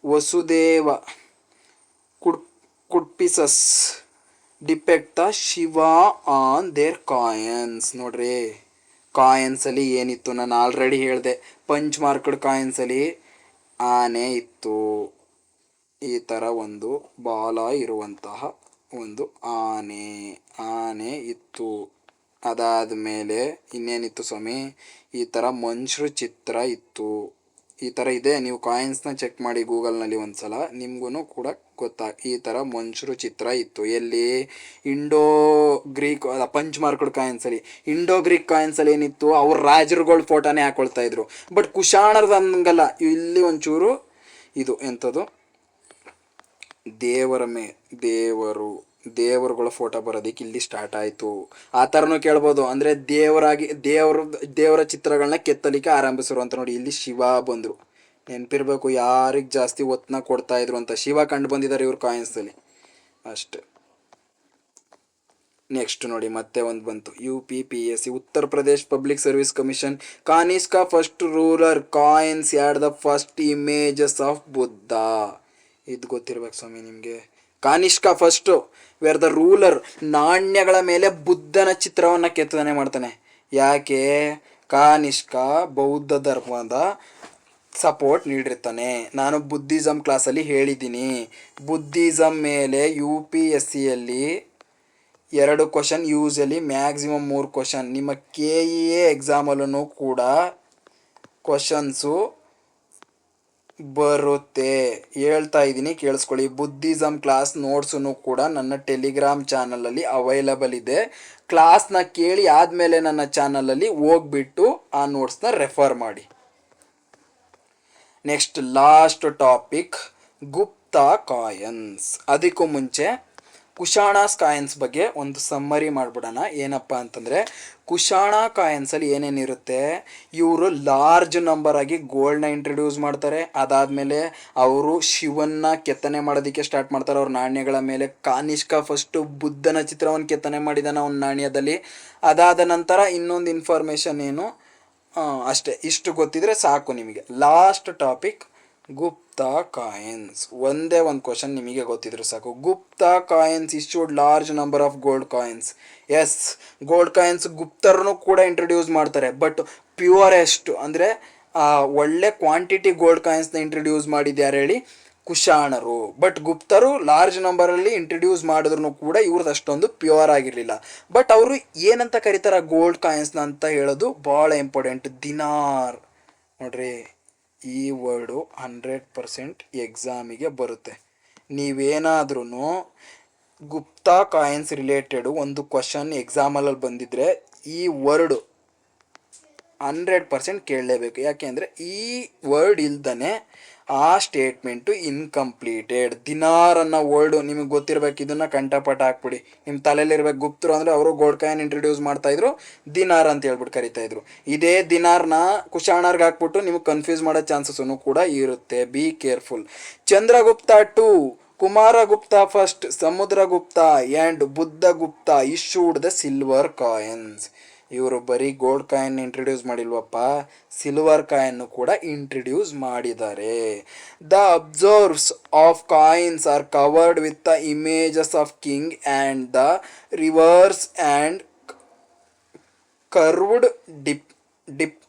Vasudeva, Kadphises depict the Shiva on their coins. ನೋಡ್ರಿ, ಕಾಯಿನ್ಸಲ್ಲಿ ಏನಿತ್ತು? ನಾನು ಆಲ್ರೆಡಿ ಹೇಳಿದೆ, ಪಂಚ್ ಮಾರ್ಕ್ಡ್ ಕಾಯಿನ್ಸಲ್ಲಿ ಆನೆ ಇತ್ತು, ಈ ಥರ ಒಂದು ಬಾಲ ಇರುವಂತಹ ಒಂದು ಆನೆ ಆನೆ ಇತ್ತು. ಅದಾದ ಮೇಲೆ ಇನ್ನೇನಿತ್ತು ಸ್ವಾಮಿ, ಈ ಥರ ಮನುಷ್ಯರ ಚಿತ್ರ ಇತ್ತು. ಈ ಥರ ಇದೆ, ನೀವು ಕಾಯಿನ್ಸ್ನ ಚೆಕ್ ಮಾಡಿ ಗೂಗಲ್ನಲ್ಲಿ ಒಂದು ಸಲ, ನಿಮಗೂ ಕೂಡ ಈ ಥರ ಮನುಷ್ಯರ ಚಿತ್ರ ಇತ್ತು. ಎಲ್ಲಿ? ಇಂಡೋ ಗ್ರೀಕ್ ಪಂಚ್ ಮಾರ್ಕ್ಡ್ ಕಾಯಿನ್ಸಲ್ಲಿ. ಇಂಡೋ ಗ್ರೀಕ್ ಕಾಯಿನ್ಸಲ್ಲಿ ಏನಿತ್ತು, ಅವ್ರ ರಾಜರುಗಳ ಫೋಟೋನೇ ಹಾಕೊಳ್ತಾ ಇದ್ರು. ಬಟ್ ಕುಶಾಣರ್ದು ಹಂಗಲ್ಲ, ಇಲ್ಲಿ ಒಂಚೂರು ಇದು ಎಂಥದ್ದು ದೇವರುಗಳ ಫೋಟೋ ಬರೋದಕ್ಕೆ ಇಲ್ಲಿ ಸ್ಟಾರ್ಟ್ ಆಯಿತು. ಆ ಥರನೂ ಕೇಳ್ಬೋದು. ಅಂದರೆ ದೇವರ ಚಿತ್ರಗಳನ್ನ ಕೆತ್ತಲಿಕ್ಕೆ ಆರಂಭಿಸರು ಅಂತ. ನೋಡಿ, ಇಲ್ಲಿ ಶಿವ ಬಂದರು. ನೆನಪಿರ್ಬೇಕು ಯಾರಿಗೆ ಜಾಸ್ತಿ ಒತ್ತನ್ನ ಕೊಡ್ತಾ ಇದ್ರು ಅಂತ. ಶಿವ ಕಂಡು ಬಂದಿದ್ದಾರೆ ಇವ್ರ ಕಾಯಿನ್ಸಲ್ಲಿ ಅಷ್ಟೆ. ನೆಕ್ಸ್ಟ್ ನೋಡಿ, ಮತ್ತೆ ಒಂದು ಬಂತು, UPPSC Uttar Pradesh public service commission. Kanishka first ruler coins had the first images of Buddha. ಇದು ಗೊತ್ತಿರ್ಬೇಕು ಸ್ವಾಮಿ ನಿಮಗೆ. Kanishka first were the ruler, ನಾಣ್ಯಗಳ ಮೇಲೆ ಬುದ್ಧನ ಚಿತ್ರವನ್ನು ಕೆತ್ತನೆ ಮಾಡ್ತಾನೆ. ಯಾಕೆ? ಕಾನಿಷ್ಕಾ ಬೌದ್ಧ ಧರ್ಮದ ಸಪೋರ್ಟ್ ನೀಡಿರ್ತಾನೆ. ನಾನು ಬುದ್ಧಿಸಮ್ ಕ್ಲಾಸಲ್ಲಿ ಹೇಳಿದ್ದೀನಿ. ಬುದ್ಧಿಸಮ್ ಮೇಲೆ UPSCಯಲ್ಲಿ 2 ಕ್ವಶನ್, ಯೂಸಲಿ ಮ್ಯಾಕ್ಸಿಮಮ್ 3 ಕ್ವಶನ್. ನಿಮ್ಮ KEA ಎಕ್ಸಾಮಲ್ಲೂ ಕೂಡ ಕ್ವಶನ್ಸು ಬರುತ್ತೆ. ಹೇಳ್ತಾ ಇದ್ದೀನಿ ಕೇಳಿಸ್ಕೊಳ್ಳಿ. ಬುದ್ಧಿಸಮ್ ಕ್ಲಾಸ್ ನೋಟ್ಸನ್ನು ಕೂಡ ನನ್ನ ಟೆಲಿಗ್ರಾಮ್ ಚಾನಲಲ್ಲಿ ಅವೈಲಬಲ್ ಇದೆ. ಕ್ಲಾಸ್ನ ಕೇಳಿ ಆದಮೇಲೆ ನನ್ನ ಚಾನಲಲ್ಲಿ ಹೋಗ್ಬಿಟ್ಟು ಆ ನೋಟ್ಸ್ನ ರೆಫರ್ ಮಾಡಿ. Next last topic, Gupta coins. ಅದಕ್ಕೂ ಮುಂಚೆ ಕುಶಾಣಾಸ್ ಕಾಯಿನ್ಸ್ ಬಗ್ಗೆ ಒಂದು ಸಮ್ಮರಿ ಮಾಡಿಬಿಡೋಣ. ಏನಪ್ಪ ಅಂತಂದರೆ, ಕುಶಾಣ ಕಾಯಿನ್ಸಲ್ಲಿ ಏನೇನಿರುತ್ತೆ, ಇವರು ಲಾರ್ಜ್ ನಂಬರ್ ಆಗಿ ಗೋಲ್ಡ್ನ ಇಂಟ್ರಡ್ಯೂಸ್ ಮಾಡ್ತಾರೆ. ಅದಾದಮೇಲೆ ಅವರು ಶಿವನ್ನ ಕೆತ್ತನೆ ಮಾಡೋದಕ್ಕೆ ಸ್ಟಾರ್ಟ್ ಮಾಡ್ತಾರೆ ಅವ್ರ ನಾಣ್ಯಗಳ ಮೇಲೆ. ಕಾನಿಷ್ಕಾ ಫಸ್ಟು ಬುದ್ಧನ ಚಿತ್ರವನ್ನು ಕೆತ್ತನೆ ಮಾಡಿದಾನೆ ಅವನ ನಾಣ್ಯದಲ್ಲಿ. ಅದಾದ ನಂತರ ಇನ್ನೊಂದು ಇನ್ಫಾರ್ಮೇಷನ್ ಏನು, ಅಷ್ಟೇ, ಇಷ್ಟು ಗೊತ್ತಿದ್ರೆ ಸಾಕು ನಿಮಗೆ. Last topic Gupta coins. ಒಂದೇ ಒಂದು ಕ್ವಶನ್ ನಿಮಗೆ ಗೊತ್ತಿದ್ರು ಸಾಕು. Gupta coins issued large number of gold coins. Yes, gold coins ಗುಪ್ತರನ್ನು ಕೂಡ ಇಂಟ್ರಡ್ಯೂಸ್ ಮಾಡ್ತಾರೆ. ಬಟ್ ಪ್ಯೂರೆಸ್ಟ್ ಅಂದರೆ ಒಳ್ಳೆ ಕ್ವಾಂಟಿಟಿ ಗೋಲ್ಡ್ ಕಾಯಿನ್ಸ್ನ ಇಂಟ್ರಡ್ಯೂಸ್ ಮಾಡಿದ್ಯಾರು ಹೇಳಿ? ಕುಶಾಣರು. ಬಟ್ ಗುಪ್ತರು ಲಾರ್ಜ್ ನಂಬರಲ್ಲಿ ಇಂಟ್ರಡ್ಯೂಸ್ ಮಾಡಿದ್ರು ಕೂಡ ಇವ್ರದ್ದು ಅಷ್ಟೊಂದು ಪ್ಯೂರ್ ಆಗಿರಲಿಲ್ಲ. ಬಟ್ ಅವರು ಏನಂತ ಕರೀತಾರೆ ಗೋಲ್ಡ್ ಕಾಯಿನ್ಸ್ನ ಅಂತ ಹೇಳೋದು ಭಾಳ ಇಂಪಾರ್ಟೆಂಟ್. ದಿನಾರ್. ನೋಡ್ರಿ, ಈ ವರ್ಡು 100% ಎಕ್ಸಾಮಿಗೆ ಬರುತ್ತೆ. ನೀವೇನಾದ್ರೂ ಗುಪ್ತಾ ಕಾಯಿನ್ಸ್ ರಿಲೇಟೆಡು ಒಂದು ಕ್ವಶನ್ ಎಕ್ಸಾಮಲ್ಲಿ ಬಂದಿದ್ರೆ ಈ ವರ್ಡು 100% ಕೇಳಲೇಬೇಕು. ಯಾಕೆ ಅಂದರೆ ಈ ವರ್ಡ್ ಇಲ್ದೇ ಆ ಸ್ಟೇಟ್ಮೆಂಟು ಇನ್ಕಂಪ್ಲೀಟೆಡ್. ದಿನಾರ್ ಅನ್ನೋ ವರ್ಡು ನಿಮಗೆ ಗೊತ್ತಿರಬೇಕು. ಇದನ್ನು ಕಂಠಪಾಠ ಹಾಕ್ಬಿಡಿ, ನಿಮ್ಮ ತಲೆಯಲ್ಲಿರ್ಬೇಕು. ಗುಪ್ತರು ಅಂದರೆ ಅವರು ಗೋಲ್ಡ್ ಕಾಯಿನ್ ಇಂಟ್ರಡ್ಯೂಸ್ ಮಾಡ್ತಾಯಿದ್ರು, ದಿನಾರ್ ಅಂತ ಹೇಳ್ಬಿಟ್ಟು ಕರಿತಾಯಿದ್ರು. ಇದೇ ದಿನಾರ್ನ ಕುಶಾಣರ್ಗೆ ಹಾಕ್ಬಿಟ್ಟು ನಿಮಗೆ ಕನ್ಫ್ಯೂಸ್ ಮಾಡೋ ಚಾನ್ಸಸ್ಸೂ ಕೂಡ ಇರುತ್ತೆ. Be careful. Chandragupta 2, Kumaragupta first, Samudragupta and Buddhagupta issued the silver coins. ಇವರು ಬರೀ ಗೋಲ್ಡ್ ಕಾಯಿನ್ ಇಂಟ್ರಡ್ಯೂಸ್ ಮಾಡಿಲ್ವಪ್ಪ, ಸಿಲ್ವರ್ ಕಾಯನ್ನು ಕೂಡ ಇಂಟ್ರಡ್ಯೂಸ್ ಮಾಡಿದ್ದಾರೆ. The obverses of coins are covered with the images of king and the reverse and curved dip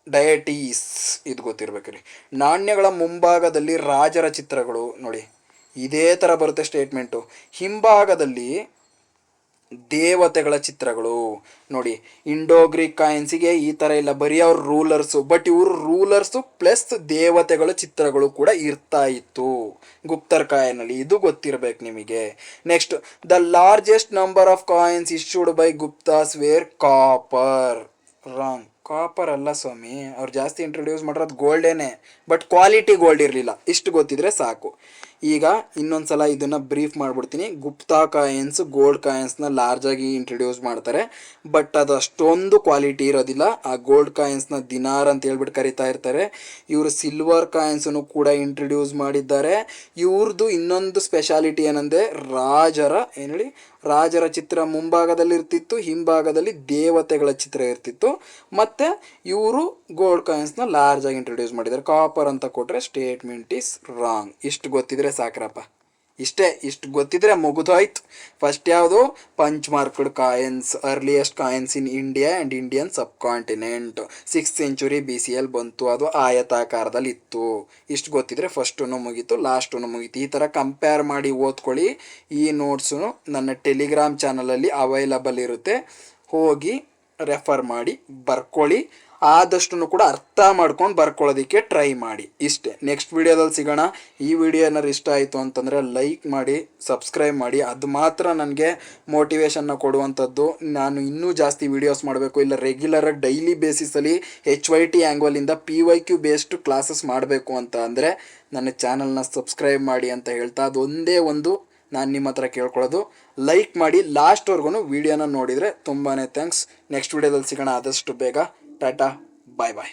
deities. ಇದು ಗೊತ್ತಿರ್ಬೇಕ್ರಿ. ನಾಣ್ಯಗಳ ಮುಂಭಾಗದಲ್ಲಿ ರಾಜರ ಚಿತ್ರಗಳು. ನೋಡಿ, ಇದೇ ಥರ ಬರುತ್ತೆ ಸ್ಟೇಟ್ಮೆಂಟು. ಹಿಂಭಾಗದಲ್ಲಿ ದೇವತೆಗಳ ಚಿತ್ರಗಳು. ನೋಡಿ, ಇಂಡೋ ಗ್ರೀಕ್ ಕಾಯಿನ್ಸಿಗೆ ಈ ಥರ ಇಲ್ಲ, ಬರೀ ಅವ್ರ ರೂಲರ್ಸು. ಬಟ್ ಇವರು ರೂಲರ್ಸು ಪ್ಲಸ್ ದೇವತೆಗಳ ಚಿತ್ರಗಳು ಕೂಡ ಇರ್ತಾ ಇತ್ತು ಗುಪ್ತರ್ ಕಾಯಿನಲ್ಲಿ. ಇದು ಗೊತ್ತಿರಬೇಕು ನಿಮಗೆ. Next, the largest number of coins issued by Guptas were copper. Wrong, copper ಅಲ್ಲ ಸ್ವಾಮಿ. ಅವ್ರು ಜಾಸ್ತಿ ಇಂಟ್ರಡ್ಯೂಸ್ ಮಾಡಿರೋದು ಗೋಲ್ಡೇನೆ, ಬಟ್ ಕ್ವಾಲಿಟಿ ಗೋಲ್ಡ್ ಇರಲಿಲ್ಲ. ಇಷ್ಟು ಗೊತ್ತಿದ್ರೆ ಸಾಕು. ಈಗ ಇನ್ನೊಂದು ಸಲ ಇದನ್ನು ಬ್ರೀಫ್ ಮಾಡಿಬಿಡ್ತೀನಿ. ಗುಪ್ತಾ ಕಾಯಿನ್ಸ್ ಗೋಲ್ಡ್ ಕಾಯಿನ್ಸ್ನ ಲಾರ್ಜಾಗಿ ಇಂಟ್ರಡ್ಯೂಸ್ ಮಾಡ್ತಾರೆ, ಬಟ್ ಅದು ಅಷ್ಟೊಂದು ಕ್ವಾಲಿಟಿ ಇರೋದಿಲ್ಲ. ಆ ಗೋಲ್ಡ್ ಕಾಯಿನ್ಸ್ನ ದಿನಾರ್ ಅಂತ ಹೇಳ್ಬಿಟ್ಟು ಕರಿತಾ ಇರ್ತಾರೆ. ಇವರು ಸಿಲ್ವರ್ ಕಾಯಿನ್ಸನ್ನು ಕೂಡ ಇಂಟ್ರಡ್ಯೂಸ್ ಮಾಡಿದ್ದಾರೆ. ಇವ್ರದ್ದು ಇನ್ನೊಂದು ಸ್ಪೆಷಾಲಿಟಿ ಏನಂದರೆ ರಾಜರ ಚಿತ್ರ ಮುಂಭಾಗದಲ್ಲಿ ಇರ್ತಿತ್ತು, ಹಿಂಭಾಗದಲ್ಲಿ ದೇವತೆಗಳ ಚಿತ್ರ ಇರ್ತಿತ್ತು. ಮತ್ತು ಇವರು ಗೋಲ್ಡ್ ಕಾಯಿನ್ಸ್ನ ಲಾರ್ಜಾಗಿ ಇಂಟ್ರಡ್ಯೂಸ್ ಮಾಡಿದ್ದಾರೆ. ಕಾಪರ್ ಅಂತ ಕೊಟ್ಟರೆ ಸ್ಟೇಟ್ಮೆಂಟ್ ಈಸ್ ರಾಂಗ್. ಇಷ್ಟು ಗೊತ್ತಿದ್ರೆ ಸಾಕ್ರಪ್ಪ. ಇಷ್ಟು ಗೊತ್ತಿದ್ರೆ ಮುಗಿದೋಯ್ತು. ಫಸ್ಟ್ ಯಾವುದು? Punch marked coins, earliest coins in India and Indian sub continent. 6th century BC ಬಂತು, ಅದು ಆಯತಾಕಾರದಲ್ಲಿ ಇತ್ತು. ಇಷ್ಟು ಗೊತ್ತಿದ್ರೆ ಫಸ್ಟೂ ಮುಗೀತು, ಲಾಸ್ಟೂ ಮುಗೀತು. ಈ ಥರ ಕಂಪೇರ್ ಮಾಡಿ ಓದ್ಕೊಳ್ಳಿ. ಈ ನೋಟ್ಸು ನನ್ನ ಟೆಲಿಗ್ರಾಮ್ ಚಾನಲಲ್ಲಿ ಅವೈಲಬಲ್ ಇರುತ್ತೆ, ಹೋಗಿ ರೆಫರ್ ಮಾಡಿ ಬರ್ಕೊಳ್ಳಿ. ಆದಷ್ಟು ಕೂಡ ಅರ್ಥ ಮಾಡ್ಕೊಂಡು ಬರ್ಕೊಳ್ಳೋದಕ್ಕೆ ಟ್ರೈ ಮಾಡಿ. ಇಷ್ಟೇ. ನೆಕ್ಸ್ಟ್ ವೀಡಿಯೋದಲ್ಲಿ ಸಿಗೋಣ. ಈ ವಿಡಿಯೋ ಏನಾದ್ರು ಇಷ್ಟ ಆಯಿತು ಅಂತಂದರೆ ಲೈಕ್ ಮಾಡಿ, ಸಬ್ಸ್ಕ್ರೈಬ್ ಮಾಡಿ. ಅದು ಮಾತ್ರ ನನಗೆ ಮೋಟಿವೇಶನ್ನ ಕೊಡುವಂಥದ್ದು. ನಾನು ಇನ್ನೂ ಜಾಸ್ತಿ ವೀಡಿಯೋಸ್ ಮಾಡಬೇಕು, ಇಲ್ಲ ರೆಗ್ಯುಲರಾಗಿ ಡೈಲಿ ಬೇಸಿಸಲ್ಲಿ HYT ಆ್ಯಂಗಲಿಂದ PYQ ಬೇಸ್ಡ್ ಕ್ಲಾಸಸ್ ಮಾಡಬೇಕು ಅಂತ ಅಂದರೆ ನನ್ನ ಚಾನಲ್ನ ಸಬ್ಸ್ಕ್ರೈಬ್ ಮಾಡಿ ಅಂತ ಹೇಳ್ತಾ, ಅದೊಂದೇ ಒಂದು ನಾನು ನಿಮ್ಮ ಹತ್ರ ಕೇಳ್ಕೊಳ್ಳೋದು. ಲೈಕ್ ಮಾಡಿ, ಲಾಸ್ಟ್ವರೆಗೂ ವೀಡಿಯೋನ ನೋಡಿದರೆ ತುಂಬಾ ಥ್ಯಾಂಕ್ಸ್. ನೆಕ್ಸ್ಟ್ ವೀಡಿಯೋದಲ್ಲಿ ಸಿಗೋಣ ಆದಷ್ಟು ಬೇಗ. ಟಾಟಾ, ಬಾಯ್ ಬಾಯ್.